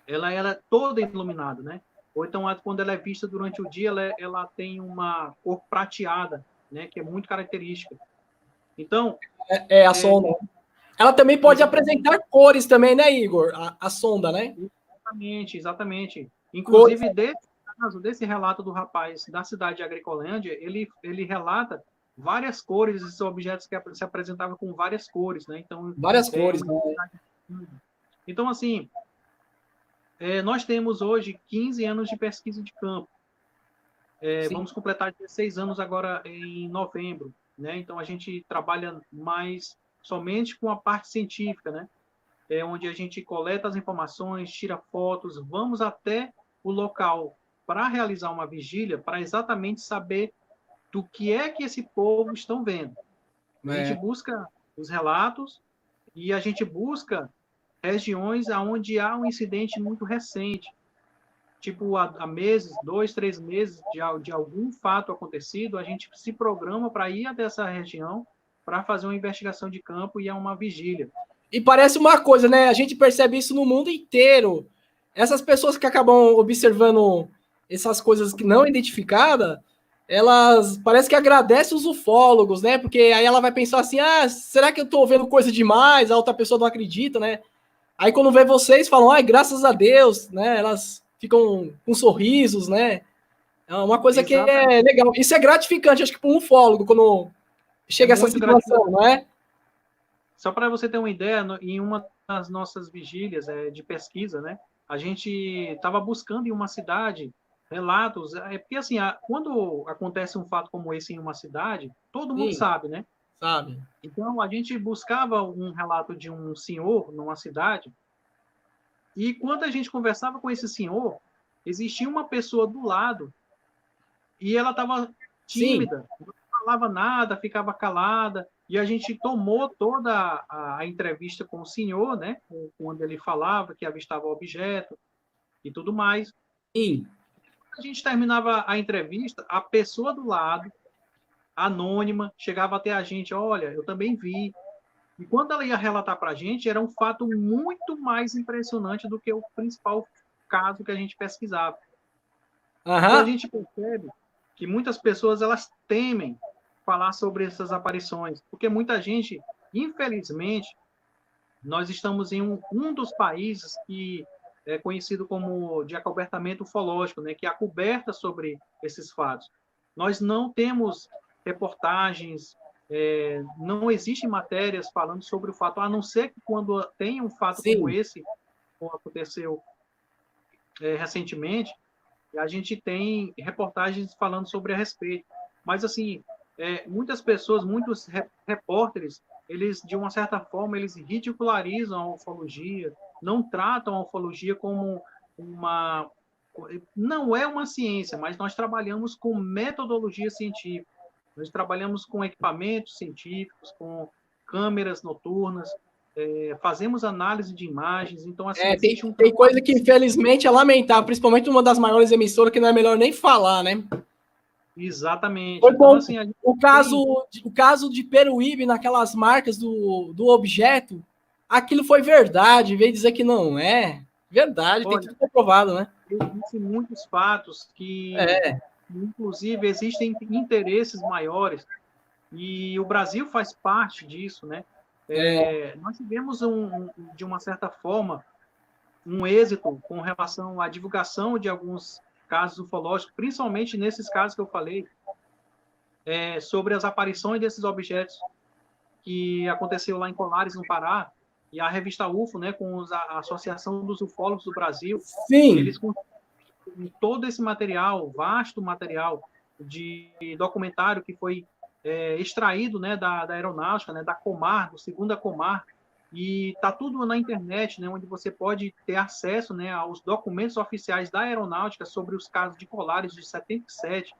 ela é toda iluminada, né? Ou então, quando ela é vista durante o dia, ela tem uma cor prateada, né? Que é muito característica. Então... A sonda. Ela também pode apresentar cores também, né, Igor? A sonda, né? Exatamente. Inclusive, desse relato do rapaz da cidade de Agricolândia, ele relata várias cores, esses objetos que se apresentavam com várias cores, né? Então, várias cores, né? Então, assim, nós temos hoje 15 anos de pesquisa de campo. Vamos completar 16 anos agora em novembro, né? Então, a gente trabalha mais somente com a parte científica, né? Onde a gente coleta as informações, tira fotos, vamos até o local para realizar uma vigília, para exatamente saber do que é que esse povo estão vendo. A gente busca os relatos e a gente busca regiões onde há um incidente muito recente, tipo há meses, 2, 3 meses de algum fato acontecido, a gente se programa para ir até essa região para fazer uma investigação de campo e uma vigília. E parece uma coisa, né? A gente percebe isso no mundo inteiro. Essas pessoas que acabam observando essas coisas que não identificadas, elas parece que agradecem os ufólogos, né? Porque aí ela vai pensar assim, será que eu tô vendo coisa demais? A outra pessoa não acredita, né? Aí quando vê vocês, falam, graças a Deus, né? Elas ficam com sorrisos, né? É uma coisa que é legal. Isso é gratificante, acho que para um ufólogo, quando chega essa situação, não é? Só para você ter uma ideia, em uma das nossas vigílias de pesquisa, né, a gente estava buscando em uma cidade relatos, porque assim, quando acontece um fato como esse em uma cidade, todo mundo sabe, né? Sabe. Então, a gente buscava um relato de um senhor numa cidade, e quando a gente conversava com esse senhor, existia uma pessoa do lado, e ela estava tímida, não falava nada, ficava calada, e a gente tomou toda a entrevista com o senhor, né? Quando ele falava que avistava o objeto e tudo mais. Sim. Quando a gente terminava a entrevista, a pessoa do lado, anônima, chegava até a gente, olha, eu também vi. E quando ela ia relatar para a gente, era um fato muito mais impressionante do que o principal caso que a gente pesquisava. Então a gente percebe que muitas pessoas elas temem falar sobre essas aparições, porque muita gente, infelizmente, nós estamos em um dos países que é conhecido como de acobertamento ufológico, né, que acoberta sobre esses fatos. Nós não temos reportagens, não existem matérias falando sobre o fato, a não ser que quando tem um fato como esse, como aconteceu recentemente, a gente tem reportagens falando sobre a respeito. Mas, assim, muitas pessoas, muitos repórteres, eles, de uma certa forma, eles ridicularizam a ufologia, não tratam a ufologia como uma... Não é uma ciência, mas nós trabalhamos com metodologia científica. Nós trabalhamos com equipamentos científicos, com câmeras noturnas, fazemos análise de imagens, então assim... Tem coisa que infelizmente é lamentável, principalmente uma das maiores emissoras, que não é melhor nem falar, né? Exatamente. Foi bom. Então, assim, o caso de Peruíbe, naquelas marcas do objeto, aquilo foi verdade, veio dizer que não é. Verdade, tem tudo comprovado, né? Existem muitos fatos que, inclusive, existem interesses maiores, e o Brasil faz parte disso, né? Nós tivemos, de uma certa forma, um êxito com relação à divulgação de alguns casos ufológicos, principalmente nesses casos que eu falei, sobre as aparições desses objetos que aconteceu lá em Colares, no Pará, e a revista UFO, né, com a Associação dos Ufólogos do Brasil, eles com todo esse material, vasto material de documentário que foi extraído, né, da aeronáutica, né, da Comar, do segunda Comar, e está tudo na internet, né, onde você pode ter acesso, né, aos documentos oficiais da aeronáutica sobre os casos de Colares de 77.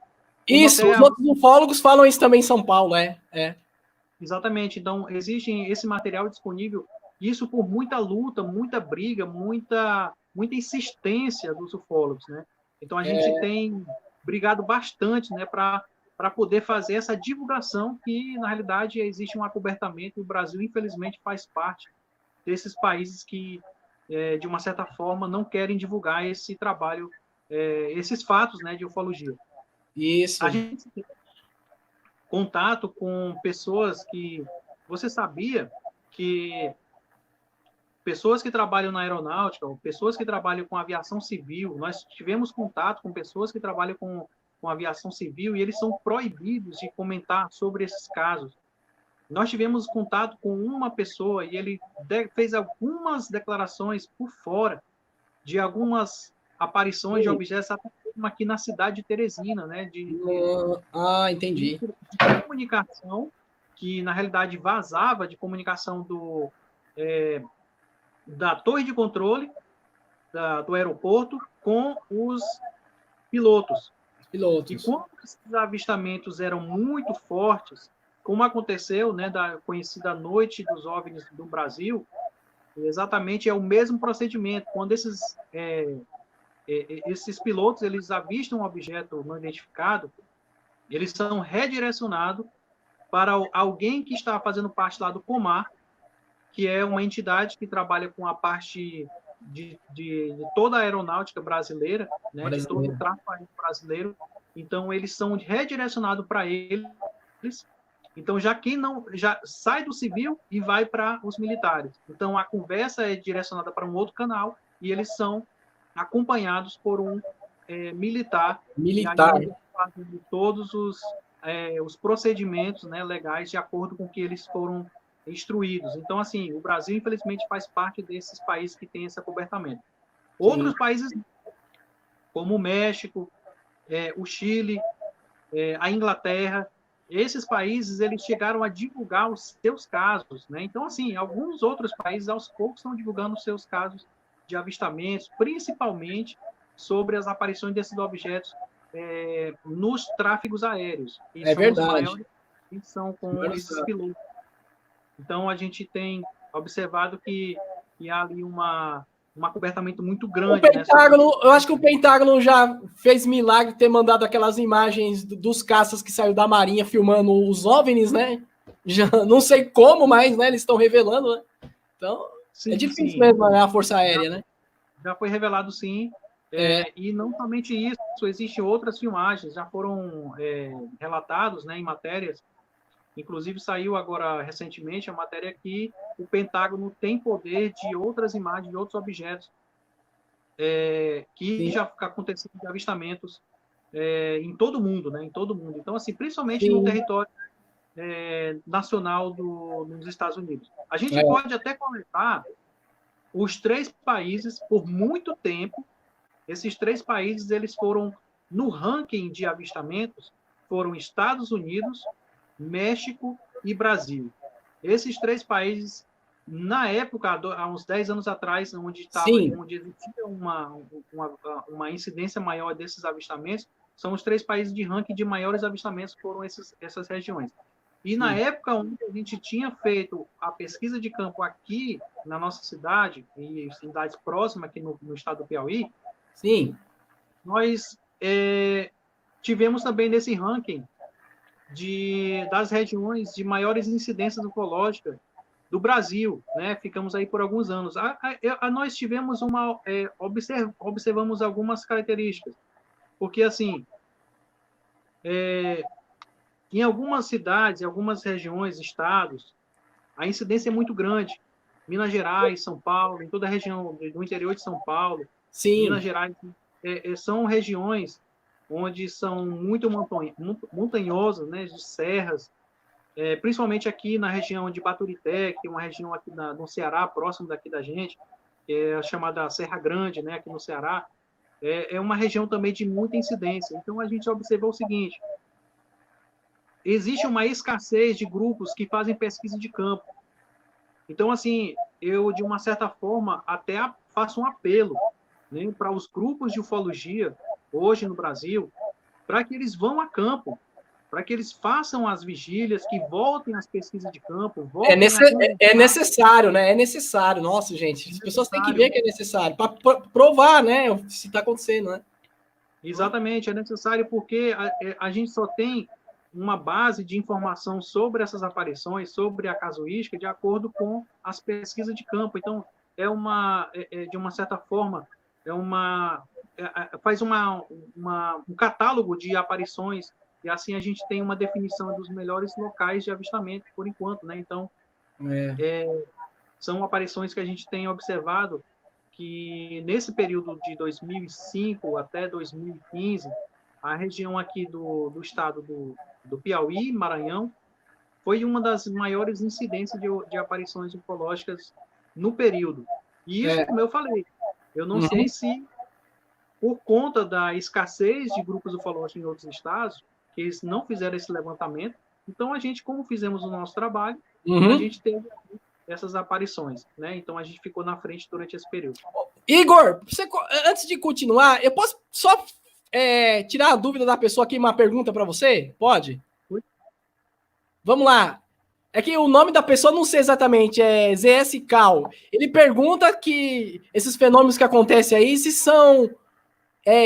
Isso, os outros ufólogos falam isso também em São Paulo, Exatamente, então existe esse material disponível, isso por muita luta, muita briga, muita insistência dos ufólogos, né? Então a gente tem brigado bastante, né, para poder fazer essa divulgação que, na realidade, existe um acobertamento, e o Brasil, infelizmente, faz parte desses países que de uma certa forma, não querem divulgar esse trabalho, esses fatos, né, de ufologia. Isso. A gente tem contato com pessoas que... Você sabia que pessoas que trabalham na aeronáutica, ou pessoas que trabalham com aviação civil, nós tivemos contato com pessoas que trabalham com aviação civil e eles são proibidos de comentar sobre esses casos. Nós tivemos contato com uma pessoa e ele fez algumas declarações por fora de algumas aparições de objetos até aqui na cidade de Teresina, né? Entendi. De comunicação, que na realidade vazava de comunicação da torre de controle do aeroporto com os pilotos. E quando esses avistamentos eram muito fortes, como aconteceu, né, da conhecida Noite dos OVNIs do Brasil, exatamente é o mesmo procedimento. Quando esses pilotos eles avistam um objeto não identificado, eles são redirecionados para alguém que está fazendo parte lá do Comar, que é uma entidade que trabalha com a parte de toda a aeronáutica brasileira, né, de todo o tráfego brasileiro. Então, eles são redirecionados para eles. Então, já sai do civil e vai para os militares. Então, a conversa é direcionada para um outro canal e eles são acompanhados por um militar. Militar. E aí, fazendo todos os procedimentos, né, legais de acordo com que eles foram instruídos. Então, assim, o Brasil, infelizmente, faz parte desses países que têm esse acobertamento. Outros países, como o México, o Chile, a Inglaterra, esses países, eles chegaram a divulgar os seus casos, né? Então, assim, alguns outros países, aos poucos, estão divulgando os seus casos de avistamentos, principalmente sobre as aparições desses objetos nos tráfegos aéreos. E são verdade. Os maiores que são com esses pilotos. Então, a gente tem observado que há ali um acobertamento muito grande. O Pentágono, eu acho que o Pentágono já fez milagre ter mandado aquelas imagens dos caças que saiu da Marinha filmando os OVNIs, né? Já, não sei como, mas né, eles estão revelando, né? Então, sim, é difícil mesmo, né, a Força Aérea, né? Já foi revelado, sim. E não somente isso, existem outras filmagens, já foram relatados, né, em matérias. Inclusive, saiu agora, recentemente, a matéria que o Pentágono tem poder de outras imagens, de outros objetos, que já aconteceram de avistamentos em todo o mundo, né? Em todo o mundo. Então, assim, principalmente no território nacional dos Estados Unidos. A gente pode até comentar os 3 países, por muito tempo, esses 3 países, eles foram, no ranking de avistamentos, foram Estados Unidos, México e Brasil. Esses 3 países, na época, há uns 10 anos atrás, onde existia uma incidência maior desses avistamentos, são os 3 países de ranking de maiores avistamentos foram essas regiões. E na época onde a gente tinha feito a pesquisa de campo aqui na nossa cidade, e cidades próximas aqui no estado do Piauí, sim, nós tivemos também nesse ranking das regiões de maiores incidências ufológicas do Brasil, né? Ficamos aí por alguns anos. Nós tivemos observamos algumas características, porque assim, em algumas cidades, em algumas regiões, estados, a incidência é muito grande. Minas Gerais, São Paulo, em toda a região do interior de São Paulo, sim. Minas Gerais, são regiões onde são muito montanhosas, né, de serras, principalmente aqui na região de Baturité, que é uma região aqui no Ceará, próximo daqui da gente, que é a chamada Serra Grande, né, aqui no Ceará, é uma região também de muita incidência. Então, a gente observou o seguinte: existe uma escassez de grupos que fazem pesquisa de campo. Então, assim, eu, de uma certa forma, até faço um apelo, né, para os grupos de ufologia, hoje no Brasil, para que eles vão a campo, para que eles façam as vigílias, que voltem às pesquisas de campo. É necessário, né? É necessário. Nossa, gente, as pessoas têm que ver que é necessário, para provar, né, se está acontecendo, né? Exatamente, é necessário porque a gente só tem uma base de informação sobre essas aparições, sobre a casuística, de acordo com as pesquisas de campo. Então, de uma certa forma, faz um catálogo de aparições, e assim a gente tem uma definição dos melhores locais de avistamento, por enquanto, né? Então, são aparições que a gente tem observado que, nesse período de 2005 até 2015, a região aqui do estado do Piauí, Maranhão, foi uma das maiores incidências de aparições ufológicas no período. E isso, como eu falei, eu não sei se, por conta da escassez de grupos ufológicos em outros estados, que eles não fizeram esse levantamento, então a gente, como fizemos o nosso trabalho, a gente teve essas aparições, né? Então a gente ficou na frente durante esse período. Igor, antes de continuar, eu posso só tirar a dúvida da pessoa aqui, uma pergunta para você? Pode? Vamos lá. É que o nome da pessoa não sei exatamente, é ZS Cal. Ele pergunta que esses fenômenos que acontecem aí, se são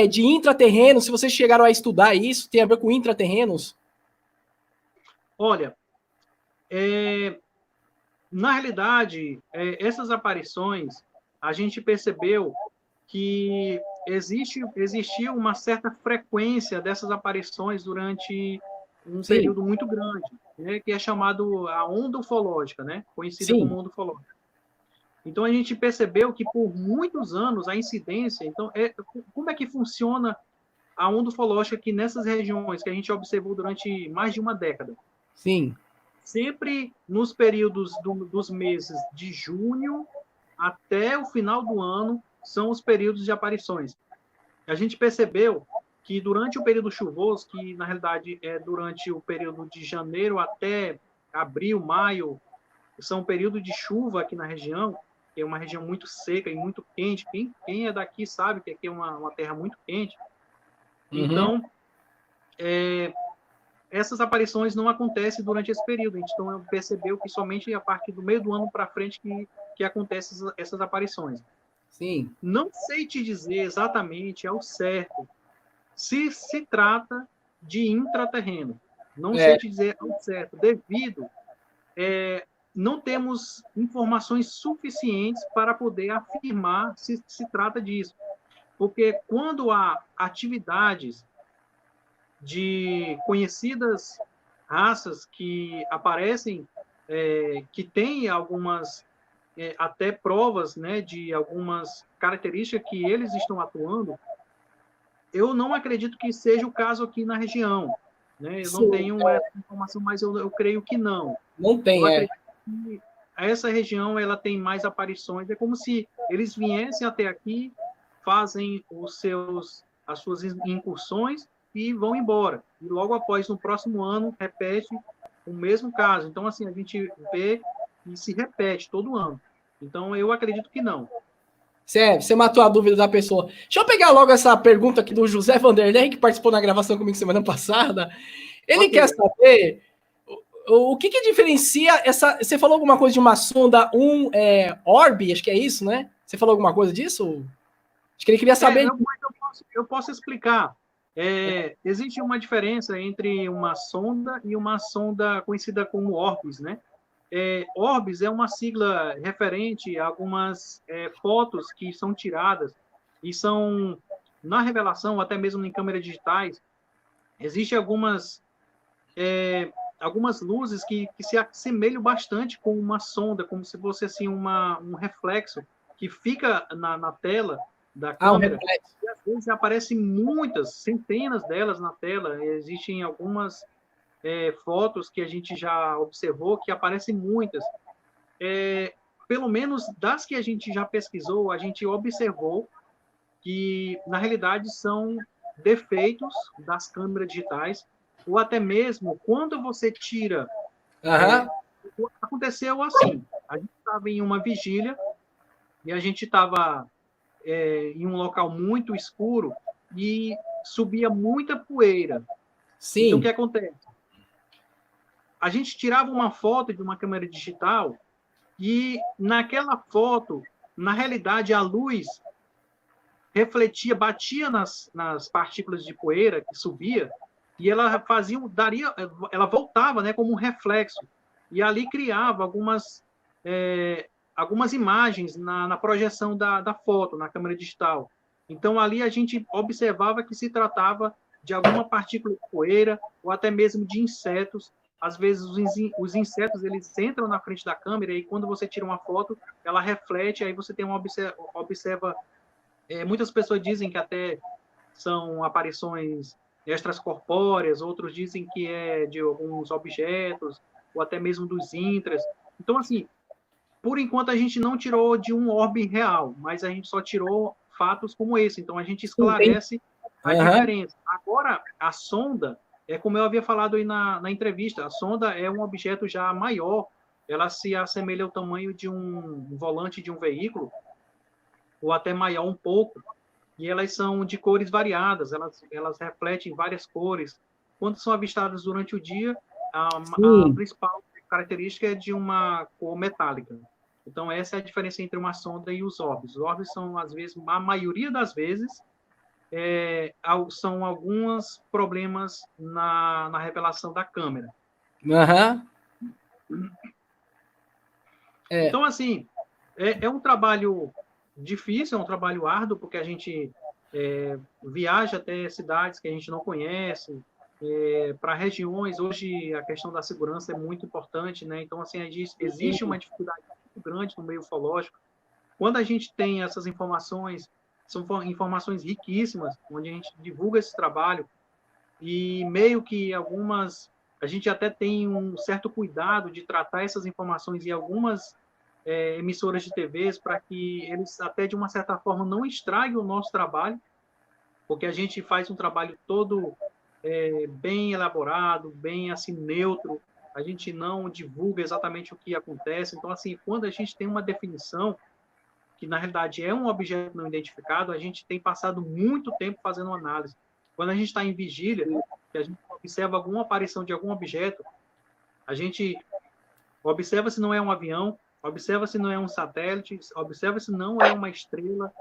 de intraterrenos, se vocês chegaram a estudar isso, tem a ver com intraterrenos? Olha, na realidade, essas aparições, a gente percebeu que existia uma certa frequência dessas aparições durante um período muito grande, né, que é chamado a onda ufológica, né, conhecida como onda ufológica. Então, a gente percebeu que, por muitos anos, a incidência... Então, como é que funciona a onda ufológica aqui nessas regiões que a gente observou durante mais de uma década? Sim. Sempre nos períodos dos meses de junho até o final do ano são os períodos de aparições. A gente percebeu que durante o período chuvoso, que na realidade é durante o período de janeiro até abril, maio, são períodos de chuva aqui na região, que é uma região muito seca e muito quente. Quem é daqui sabe que aqui é uma terra muito quente. Então, essas aparições não acontecem durante esse período. Então, percebeu que somente a partir do meio do ano para frente que acontecem essas aparições. Sim. Não sei te dizer exatamente ao certo se trata de intraterreno. Não sei te dizer ao certo, devido não temos informações suficientes para poder afirmar se trata disso. Porque quando há atividades de conhecidas raças que aparecem, que têm algumas até provas, né, de algumas características que eles estão atuando, eu não acredito que seja o caso aqui na região. Né? Eu não tenho essa informação, mas eu creio que não. Não tem, eu acredito que essa região ela tem mais aparições. É como se eles viessem até aqui, fazem as suas incursões e vão embora. E logo após, no próximo ano, repete o mesmo caso. Então, assim, a gente vê e se repete todo ano. Então, eu acredito que não. Você matou a dúvida da pessoa. Deixa eu pegar logo essa pergunta aqui do José Vanderlei, que participou na gravação comigo semana passada. Ele quer saber o que diferencia essa... Você falou alguma coisa de uma sonda, Orb, acho que é isso, né? Você falou alguma coisa disso? Acho que ele queria saber... Eu posso explicar. Existe uma diferença entre uma sonda e uma sonda conhecida como Orbs, né? Orbs é uma sigla referente a algumas fotos que são tiradas e são, na revelação, até mesmo em câmeras digitais, existem algumas luzes que se assemelham bastante com uma sonda, como se fosse assim, um reflexo que fica na tela da câmera. E às vezes aparecem muitas, centenas delas na tela. Existem algumas fotos que a gente já observou que aparecem muitas. Pelo menos das que a gente já pesquisou, a gente observou que, na realidade, são defeitos das câmeras digitais, ou até mesmo quando você tira... Aconteceu assim, a gente estava em uma vigília e a gente estava em um local muito escuro e subia muita poeira. Sim. Então, o que acontece? A gente tirava uma foto de uma câmera digital e naquela foto, na realidade, a luz refletia, batia nas partículas de poeira que subia e ela ela voltava, né, como um reflexo. E ali criava algumas algumas imagens na projeção da foto, na câmera digital. Então, ali a gente observava que se tratava de alguma partícula de poeira ou até mesmo de insetos. Às vezes, os insetos eles entram na frente da câmera e quando você tira uma foto, ela reflete, aí você tem uma observa. Muitas pessoas dizem que até são aparições extracorpóreas, outros dizem que é de alguns objetos, ou até mesmo dos intras. Então, assim, por enquanto a gente não tirou de um orbe real, mas a gente só tirou fatos como esse. Então, a gente esclarece a diferença. Agora, a sonda, como eu havia falado aí na entrevista, a sonda é um objeto já maior, ela se assemelha ao tamanho de um volante de um veículo, ou até maior um pouco, e elas são de cores variadas, elas refletem várias cores. Quando são avistadas durante o dia, a principal característica é de uma cor metálica. Então, essa é a diferença entre uma sonda e os orbes. Os orbes são, às vezes, a maioria das vezes, são alguns problemas na revelação da câmera. Então, assim, é um trabalho difícil, é um trabalho árduo, porque a gente viaja até cidades que a gente não conhece, para regiões. Hoje a questão da segurança é muito importante, né? Então, assim, existe uma dificuldade muito grande no meio ufológico. Quando a gente tem essas informações, são informações riquíssimas, onde a gente divulga esse trabalho, e meio que a gente até tem um certo cuidado de tratar essas informações em algumas emissoras de TVs, para que eles até de uma certa forma não estraguem o nosso trabalho, porque a gente faz um trabalho todo bem elaborado, bem assim neutro, a gente não divulga exatamente o que acontece. Então, assim, quando a gente tem uma definição que na realidade é um objeto não identificado, a gente tem passado muito tempo fazendo uma análise. Quando a gente está em vigília, que a gente observa alguma aparição de algum objeto, a gente observa se não é um avião, observa se não é um satélite, observa se não é uma estrela,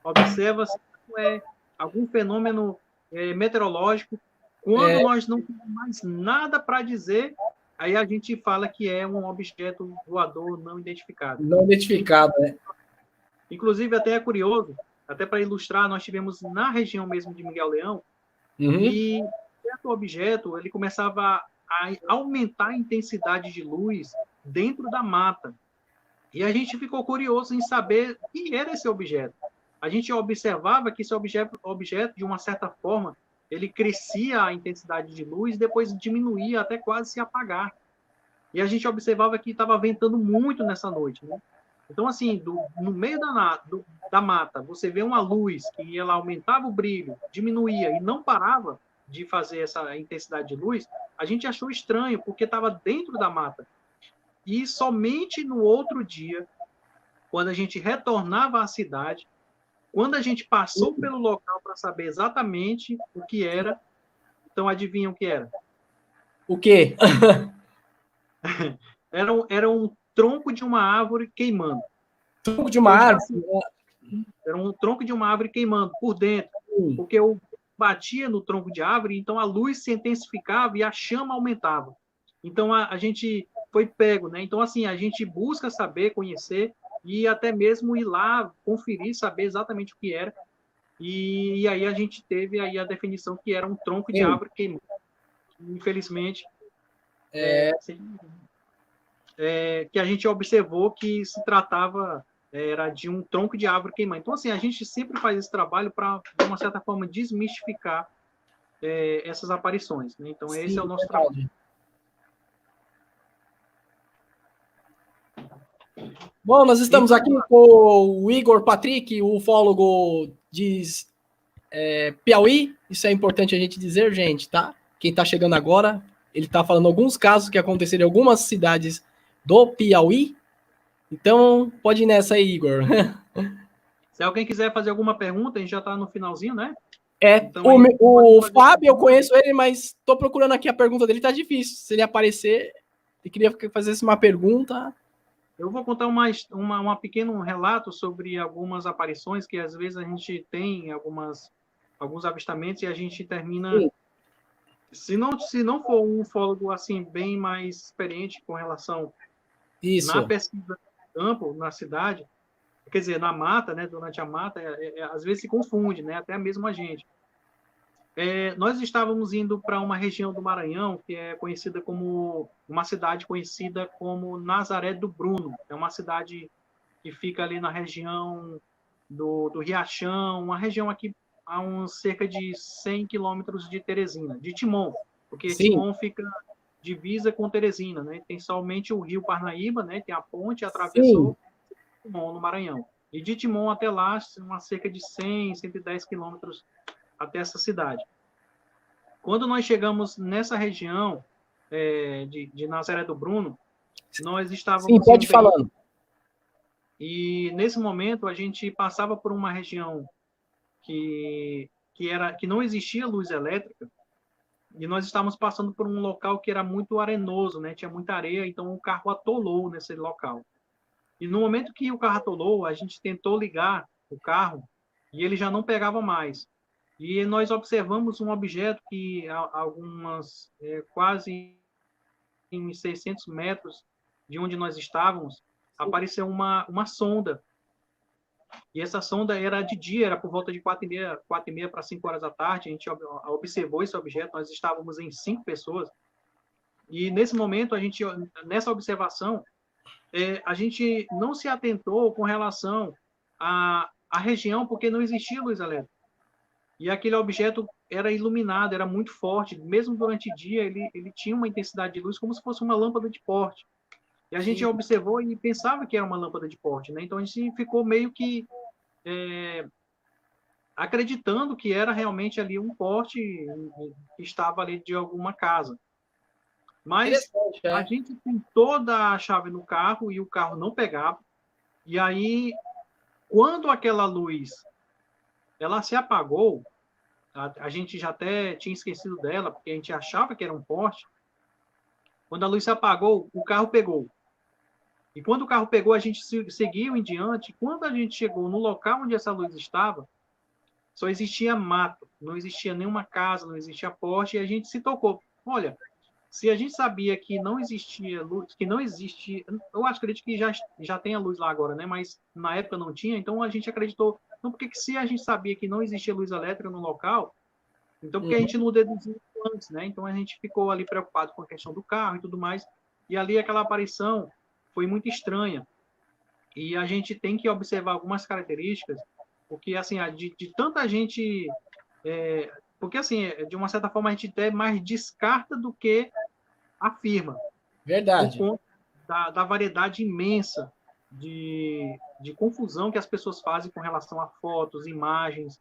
observa se não é algum fenômeno meteorológico. Quando nós não temos mais nada para dizer, aí a gente fala que é um objeto voador não identificado. Não identificado, né? Inclusive, até é curioso, até para ilustrar, nós tivemos na região mesmo de Miguel Leão, e certo objeto, ele começava a aumentar a intensidade de luz dentro da mata. E a gente ficou curioso em saber o que era esse objeto. A gente observava que esse objeto, de uma certa forma, ele crescia a intensidade de luz e depois diminuía até quase se apagar. E a gente observava que estava ventando muito nessa noite, né? Então, assim, no meio da mata, você vê uma luz que ela aumentava o brilho, diminuía e não parava de fazer essa intensidade de luz, a gente achou estranho, porque estava dentro da mata. E somente no outro dia, quando a gente retornava à cidade, quando a gente passou pelo local para saber exatamente o que era, então adivinham o que era? O quê? Era um tronco de uma árvore queimando. Tronco de uma árvore? Era um tronco de uma árvore queimando por dentro, porque eu batia no tronco de árvore, então a luz se intensificava e a chama aumentava. Então a gente foi pego, né? Então, assim, a gente busca saber, conhecer e até mesmo ir lá, conferir, saber exatamente o que era. E aí a gente teve aí a definição que era um tronco de árvore queimando. Infelizmente, que a gente observou que se tratava era de um tronco de árvore queimando. Então, assim, a gente sempre faz esse trabalho para, de uma certa forma, desmistificar essas aparições, né? Então, esse é o nosso trabalho. Bom, nós estamos aqui com o Igor Patrick, o ufólogo de Piauí. Isso é importante a gente dizer, gente, tá? Quem está chegando agora, ele está falando alguns casos que aconteceram em algumas cidades do Piauí. Então, pode ir nessa aí, Igor. Se alguém quiser fazer alguma pergunta, a gente já está no finalzinho, né? Então, o Fábio, eu conheço ele, mas estou procurando aqui a pergunta dele, tá difícil. Se ele aparecer, ele queria fazer uma pergunta. Eu vou contar um pequeno relato sobre algumas aparições que às vezes a gente tem alguns avistamentos e a gente termina... Se não for um ufólogo assim bem mais experiente com relação na pesquisa campo, na cidade, quer dizer, na mata, né, durante a mata, às vezes se confunde, né, até mesmo a gente. Nós estávamos indo para uma região do Maranhão que é conhecida como uma cidade conhecida como Nazaré do Bruno. É uma cidade que fica ali na região do Riachão, uma região aqui a uns cerca de 100 quilômetros de Teresina, de Timon, porque Sim. Timon fica divisa com Teresina, né? Tem somente o Rio Parnaíba, né? Tem a ponte, atravessou Timon, no Maranhão. E de Timon até lá, uma cerca de 100, 110 quilômetros até essa cidade. Quando nós chegamos nessa região de Nazaré do Bruno, nós estávamos... Sim, pode ir falando. E nesse momento a gente passava por uma região que não existia luz elétrica, e nós estávamos passando por um local que era muito arenoso, né? Tinha muita areia, então o carro atolou nesse local. E no momento que o carro atolou, a gente tentou ligar o carro e ele já não pegava mais. E nós observamos um objeto que quase em 600 metros de onde nós estávamos, apareceu uma sonda. E essa sonda era de dia, era por volta de 4h30 para 5 horas da tarde. A gente observou esse objeto, nós estávamos em 5 pessoas. E nesse momento, nessa observação, a gente não se atentou com relação à região, porque não existia luz elétrica. E aquele objeto era iluminado, era muito forte. Mesmo durante o dia, ele tinha uma intensidade de luz como se fosse uma lâmpada de porte. E a gente observou e pensava que era uma lâmpada de porte, né? Então a gente ficou meio que acreditando que era realmente ali um porte que estava ali de alguma casa. Mas a gente tem toda a chave no carro e o carro não pegava. E aí, quando aquela luz ela se apagou, a gente já até tinha esquecido dela, porque a gente achava que era um porte. Quando a luz se apagou, o carro pegou. E quando o carro pegou, a gente seguiu em diante. Quando a gente chegou no local onde essa luz estava, só existia mato, não existia nenhuma casa, não existia porte, e a gente se tocou. Olha, se a gente sabia que não existia luz, que não existia, eu acredito que já tem a luz lá agora, né? Mas na época não tinha, então a gente acreditou. Então, porque se a gente sabia que não existia luz elétrica no local, então porque a gente não deduziu antes, né? Então a gente ficou ali preocupado com a questão do carro e tudo mais. E ali aquela aparição foi muito estranha. E a gente tem que observar algumas características, porque assim, de tanta gente, porque assim, de uma certa forma a gente até mais descarta do que afirma. Verdade. Por conta da variedade imensa de confusão que as pessoas fazem com relação a fotos, imagens.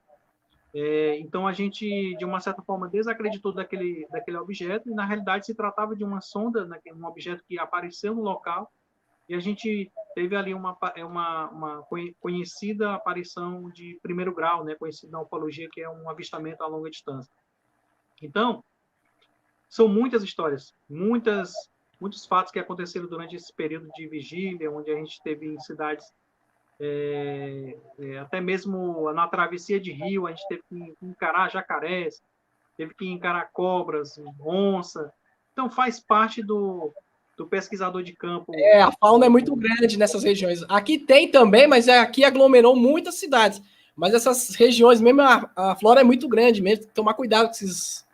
Então a gente, de uma certa forma, desacreditou daquele objeto, e na realidade se tratava de uma sonda, um objeto que apareceu no local, e a gente teve ali uma conhecida aparição de primeiro grau, né, conhecida na ufologia, que é um avistamento a longa distância. Então, são muitas histórias, muitos fatos que aconteceram durante esse período de vigília, onde a gente teve em cidades, até mesmo na travessia de rio, a gente teve que encarar jacarés, teve que encarar cobras, onça. Então, faz parte do pesquisador de campo. A fauna é muito grande nessas regiões. Aqui tem também, mas aqui aglomerou muitas cidades. Mas essas regiões, mesmo a flora é muito grande mesmo. Tem que tomar cuidado com esses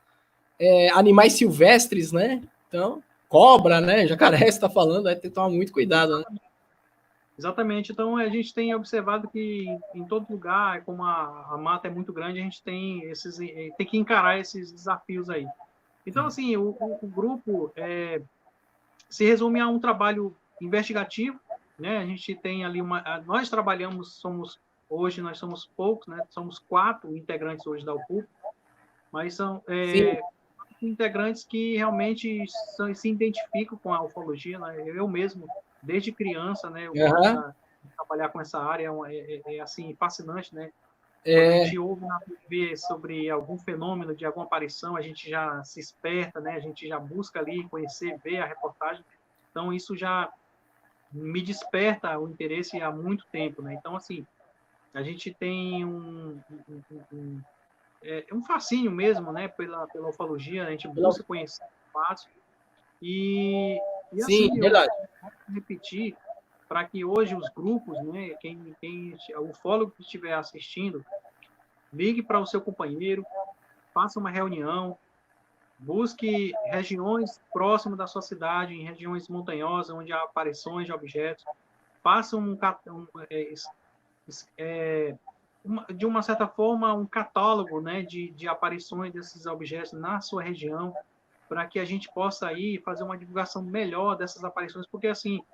animais silvestres, né? Então, cobra, né? Jacaré, você está falando, vai ter que tomar muito cuidado, né? Exatamente. Então, a gente tem observado que em todo lugar, como a mata é muito grande, a gente tem que encarar esses desafios aí. Então, assim, o grupo se resume a um trabalho investigativo, né? A gente tem ali nós hoje nós somos poucos, né? Somos 4 integrantes hoje da UPUP, mas são integrantes que realmente se identificam com a ufologia, né? Eu mesmo, desde criança, né? Eu gosto de trabalhar com essa área, assim, fascinante, né? Quando a gente ouve na TV sobre algum fenômeno, de alguma aparição, a gente já se esperta, né? A gente já busca ali conhecer, ver a reportagem. Então, isso já me desperta o interesse há muito tempo, né? Então, assim, a gente tem um fascínio mesmo, né? Pela ufologia, a gente busca conhecer fatos. E sim, assim, verdade. eu vou repetir, para que hoje os grupos, né, o ufólogo que estiver assistindo, ligue para o seu companheiro, faça uma reunião, busque regiões próximas da sua cidade, em regiões montanhosas, onde há aparições de objetos, faça de uma certa forma, um catálogo, né, de aparições desses objetos na sua região, para que a gente possa aí fazer uma divulgação melhor dessas aparições, porque assim,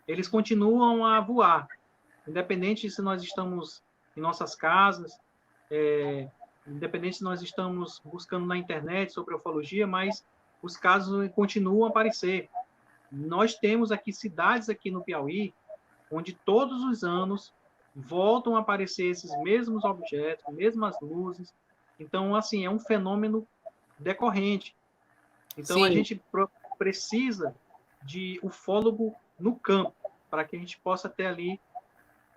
eles continuam a voar, independente se nós estamos em nossas casas, independente se nós estamos buscando na internet sobre ufologia, mas os casos continuam a aparecer. Nós temos aqui cidades aqui no Piauí, onde todos os anos voltam a aparecer esses mesmos objetos, mesmas luzes. Então, assim, é um fenômeno decorrente. Então, Sim. a gente precisa de ufólogo no campo, para que a gente possa ter ali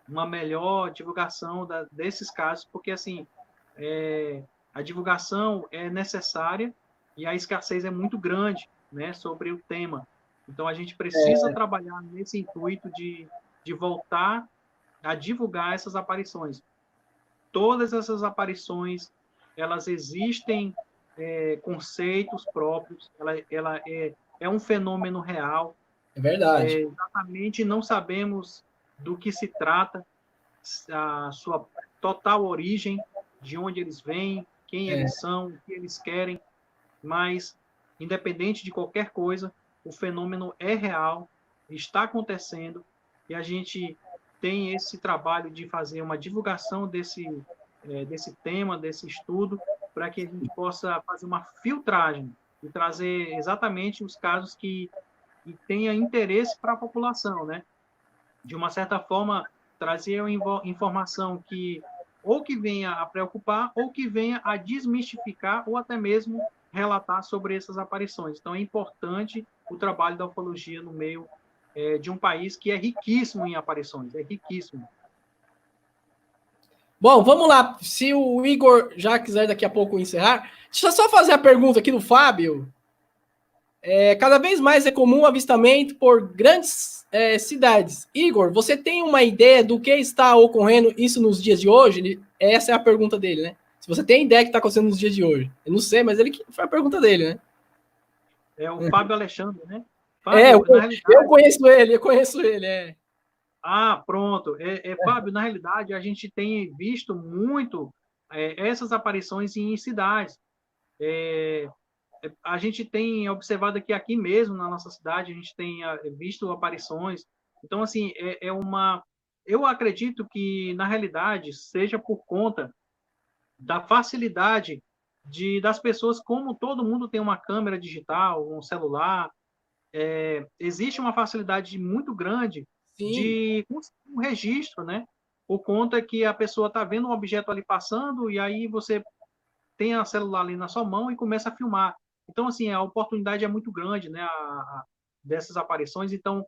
uma melhor divulgação desses casos, porque, assim, a divulgação é necessária e a escassez é muito grande, né, sobre o tema. Então, a gente precisa trabalhar nesse intuito de voltar a divulgar essas aparições. Todas essas aparições, elas existem conceitos próprios, ela é um fenômeno real. É verdade. Exatamente não sabemos do que se trata, a sua total origem, de onde eles vêm, quem eles são, o que eles querem, mas, independente de qualquer coisa, o fenômeno é real, está acontecendo, e a gente tem esse trabalho de fazer uma divulgação desse tema, desse estudo, para que a gente possa fazer uma filtragem e trazer exatamente os casos que tenha interesse para a população, né? De uma certa forma, trazer uma informação que ou que venha a preocupar, ou que venha a desmistificar, ou até mesmo relatar sobre essas aparições. Então, é importante o trabalho da ufologia no meio de um país que é riquíssimo em aparições, é riquíssimo. Bom, vamos lá. Se o Igor já quiser daqui a pouco encerrar, deixa eu só fazer a pergunta aqui do Fábio. Cada vez mais é comum o avistamento por grandes cidades. Igor, você tem uma ideia do que está ocorrendo isso nos dias de hoje? Essa é a pergunta dele, né? Se você tem ideia do que está acontecendo nos dias de hoje. Eu não sei, mas foi a pergunta dele, né? É o Fábio Alexandre, né? Fábio, eu conheço ele. Ah, pronto. Fábio, na realidade, a gente tem visto muito essas aparições em cidades. A gente tem observado aqui mesmo, na nossa cidade, a gente tem visto aparições. Então, assim, eu acredito que, na realidade, seja por conta da facilidade das pessoas, como todo mundo tem uma câmera digital, um celular, existe uma facilidade muito grande de um registro, né? Por conta que a pessoa está vendo um objeto ali passando e aí você tem a celular ali na sua mão e começa a filmar. Então, assim, a oportunidade é muito grande, né? Dessas aparições. Então,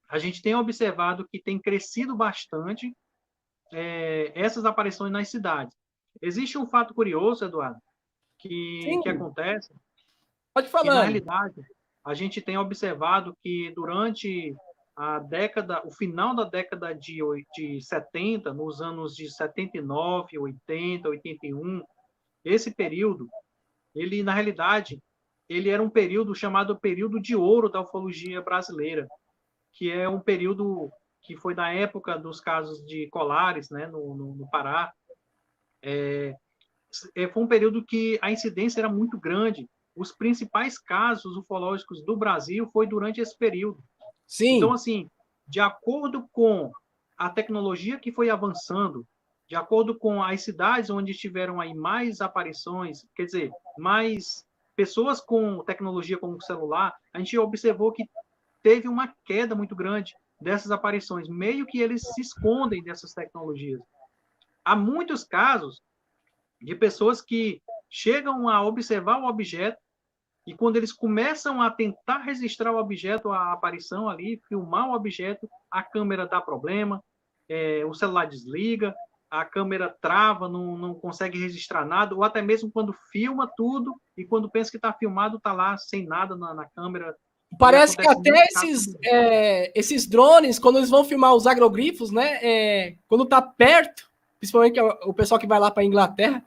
a gente tem observado que tem crescido bastante essas aparições nas cidades. Existe um fato curioso, Eduardo, que acontece. Pode falar. Que, na realidade, a gente tem observado que durante o final da década de 70, nos anos de 79, 80, 81, esse período, ele, na realidade, ele era um período chamado período de ouro da ufologia brasileira, que é um período que foi da época dos casos de Colares, né, no Pará. Foi um período que a incidência era muito grande. Os principais casos ufológicos do Brasil foi durante esse período. Sim. Então, assim, de acordo com a tecnologia que foi avançando, de acordo com as cidades onde tiveram aí mais aparições, quer dizer, mais pessoas com tecnologia como o celular, a gente observou que teve uma queda muito grande dessas aparições, meio que eles se escondem dessas tecnologias. Há muitos casos de pessoas que chegam a observar o objeto e quando eles começam a tentar registrar o objeto, a aparição ali, filmar o objeto, a câmera dá problema, o celular desliga, a câmera trava, não consegue registrar nada, ou até mesmo quando filma tudo e quando pensa que está filmado, está lá sem nada na câmera. Parece que acontece até muito caso esses drones, quando eles vão filmar os agrogrifos, né? Quando tá perto, principalmente o pessoal que vai lá para Inglaterra,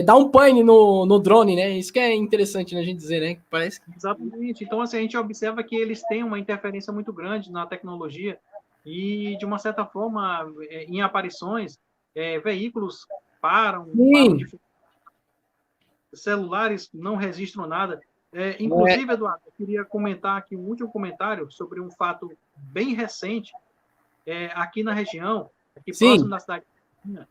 dá um pane no drone, né? Isso que é interessante, né, a gente dizer, né? Parece que... Exatamente. Então, assim, a gente observa que eles têm uma interferência muito grande na tecnologia e, de uma certa forma, em aparições, veículos param de celulares não registram nada. Inclusive, Eduardo, eu queria comentar aqui um último comentário sobre um fato bem recente aqui na região, aqui próximo da cidade de Teresina.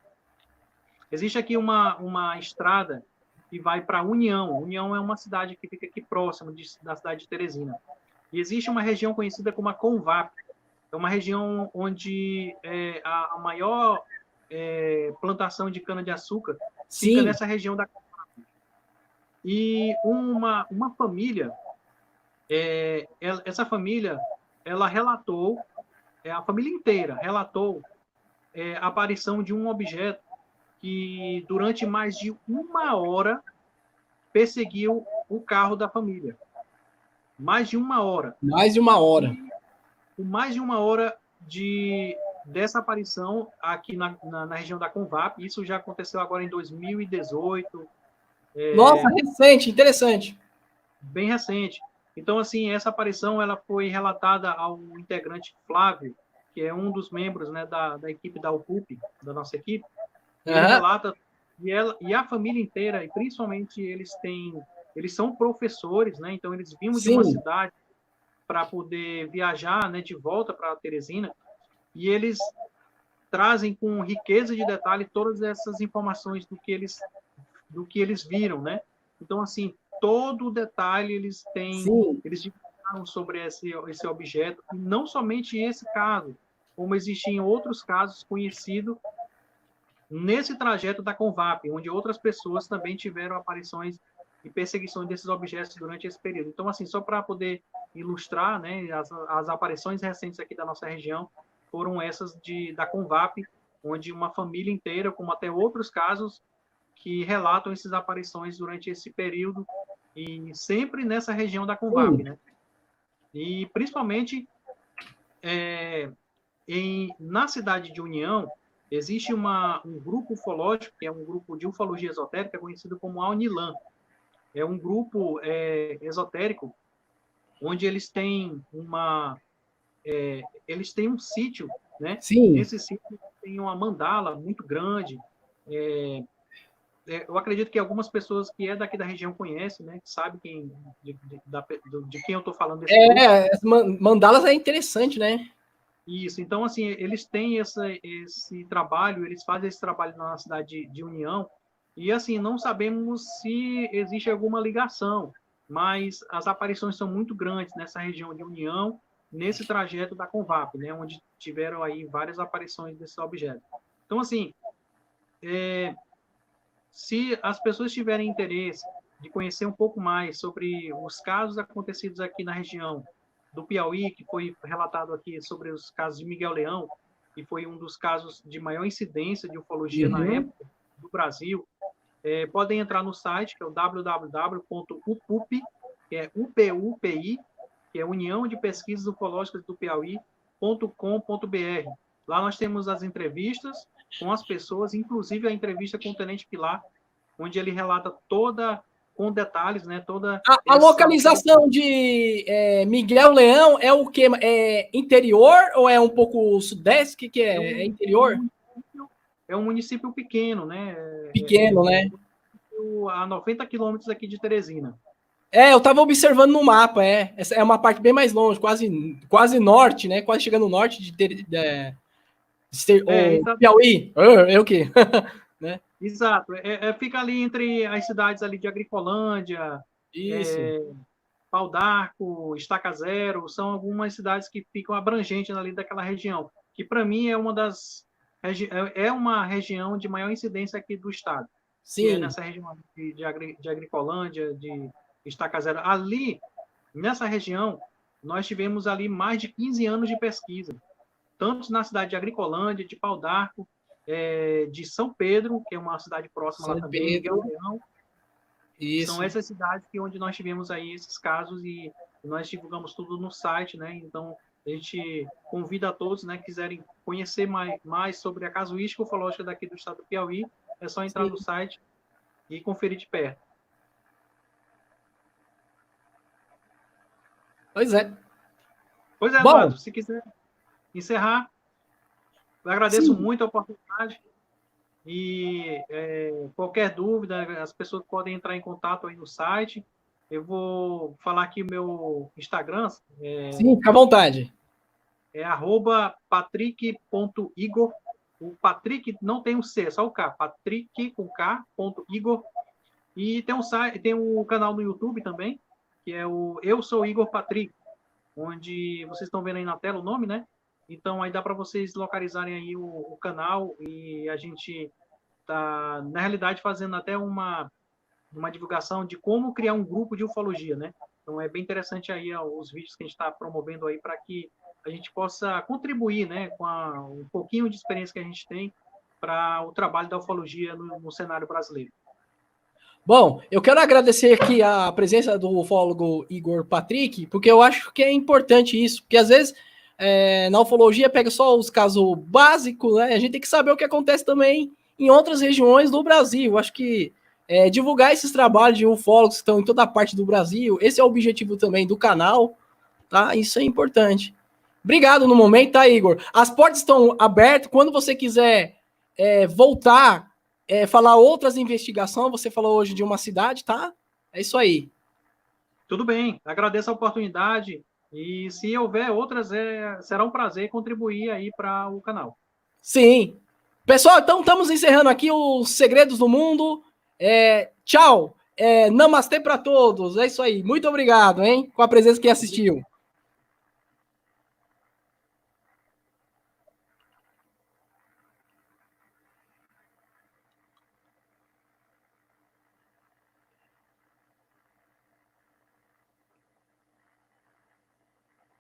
Existe aqui uma estrada que vai para União. União é uma cidade que fica aqui próximo da cidade de Teresina. E existe uma região conhecida como a Convap. É uma região onde a maior plantação de cana-de-açúcar fica nessa região da Convap. E uma família, essa família, ela relatou, a família inteira relatou a aparição de um objeto que durante mais de 1 hora perseguiu o carro da família. Mais de 1 hora. Mais de 1 hora. E, com mais de 1 hora dessa aparição aqui na região da Convap, isso já aconteceu agora em 2018. Nossa, recente, interessante. Bem recente. Então, assim, essa aparição ela foi relatada ao integrante Flávio, que é um dos membros, né, da equipe da UPUP, da nossa equipe. Ele relata, e a família inteira, e principalmente eles são professores, né? Então eles vinham de uma cidade para poder viajar, né, de volta para Teresina, e eles trazem com riqueza de detalhe todas essas informações do que eles viram, né? Então, assim, todo o detalhe eles divulgaram sobre esse objeto, e não somente esse caso, como existiam outros casos conhecidos nesse trajeto da Convap, onde outras pessoas também tiveram aparições e perseguições desses objetos durante esse período. Então, assim, só para poder ilustrar, né, as aparições recentes aqui da nossa região foram essas da Convap, onde uma família inteira, como até outros casos, que relatam essas aparições durante esse período, e sempre nessa região da Convap, né? E, principalmente, na cidade de União, existe um grupo ufológico, que é um grupo de ufologia esotérica, conhecido como Aunilan. É um grupo esotérico, onde eles têm um sítio, né? Sim. Nesse sítio tem uma mandala muito grande. Eu acredito que algumas pessoas que daqui da região conhecem, né? Sabem de quem eu estou falando desse grupo. Mandalas é interessante, né? Isso, então, assim, eles têm esse trabalho, eles fazem esse trabalho na cidade de União, e, assim, não sabemos se existe alguma ligação, mas as aparições são muito grandes nessa região de União, nesse trajeto da Convap, né, onde tiveram aí várias aparições desses objetos. Então, assim, se as pessoas tiverem interesse de conhecer um pouco mais sobre os casos acontecidos aqui na região do Piauí, que foi relatado aqui sobre os casos de Miguel Leão, que foi um dos casos de maior incidência de ufologia na época do Brasil, podem entrar no site, que é o www.upupi, que é UPUPI, que é União de Pesquisas Ufológicas do Piauí.com.br. Lá nós temos as entrevistas com as pessoas, inclusive a entrevista com o Tenente Pilar, onde ele relata com detalhes, né? A localização de Miguel Leão é o quê? É interior ou é um pouco sudeste? O que é? É interior? É um município pequeno, né? Pequeno, né? A 90 quilômetros aqui de Teresina. Eu estava observando no mapa, Essa é uma parte bem mais longe, quase norte, né? Quase chegando no norte de Piauí. O quê? Né? Exato. Fica ali entre as cidades ali de Agricolândia, Pau d'Arco, Estaca Zero, são algumas cidades que ficam abrangentes ali daquela região, que para mim é uma região de maior incidência aqui do estado. Sim. Que é nessa região de Agricolândia, de Estaca Zero. Ali, nessa região, nós tivemos ali mais de 15 anos de pesquisa, tanto na cidade de Agricolândia, de Pau d'Arco, de São Pedro, que é uma cidade próxima lá também, Miguel Leão. Isso. São essas cidades onde nós tivemos aí esses casos, e Nós divulgamos tudo no site, né? Então, a gente convida a todos, né, que quiserem conhecer mais sobre a casuística ufológica daqui do estado do Piauí, é só entrar no site e conferir de perto. Pois é. Pois é, Bom, Eduardo, se quiser encerrar, eu agradeço sim. muito a oportunidade e qualquer dúvida, as pessoas podem entrar em contato aí no site. Eu vou falar aqui o meu Instagram, Sim, fica à vontade. é @patrick.igor. O Patrick não tem o C, é só o K. Patrick com K, ponto Igor. E tem um site, tem um canal no YouTube também, que é o Eu Sou Igor Patrick, onde vocês estão vendo aí na tela o nome, né? Então aí dá para vocês localizarem aí o canal e a gente tá, na realidade, fazendo até uma divulgação de como criar um grupo de ufologia, né? Então é bem interessante aí os vídeos que a gente está promovendo aí para que a gente possa contribuir, né, com um pouquinho de experiência que a gente tem para o trabalho da ufologia no cenário brasileiro. Bom, eu quero agradecer aqui a presença do ufólogo Igor Patrick, porque eu acho que é importante isso, porque às vezes na ufologia pega só os casos básicos, né? A gente tem que saber o que acontece também em outras regiões do Brasil. Eu acho que divulgar esses trabalhos de ufólogos que estão em toda a parte do Brasil, esse é o objetivo também do canal, tá? Isso é importante. Obrigado no momento, tá, Igor? As portas estão abertas, quando você quiser voltar falar outras investigações, você falou hoje de uma cidade, tá? É isso aí. Tudo bem, agradeço a oportunidade e se houver outras, será um prazer contribuir aí para o canal. Sim. Pessoal, então estamos encerrando aqui os Segredos do Mundo. Tchau. Namastê para todos. É isso aí. Muito obrigado, hein, com a presença que assistiu.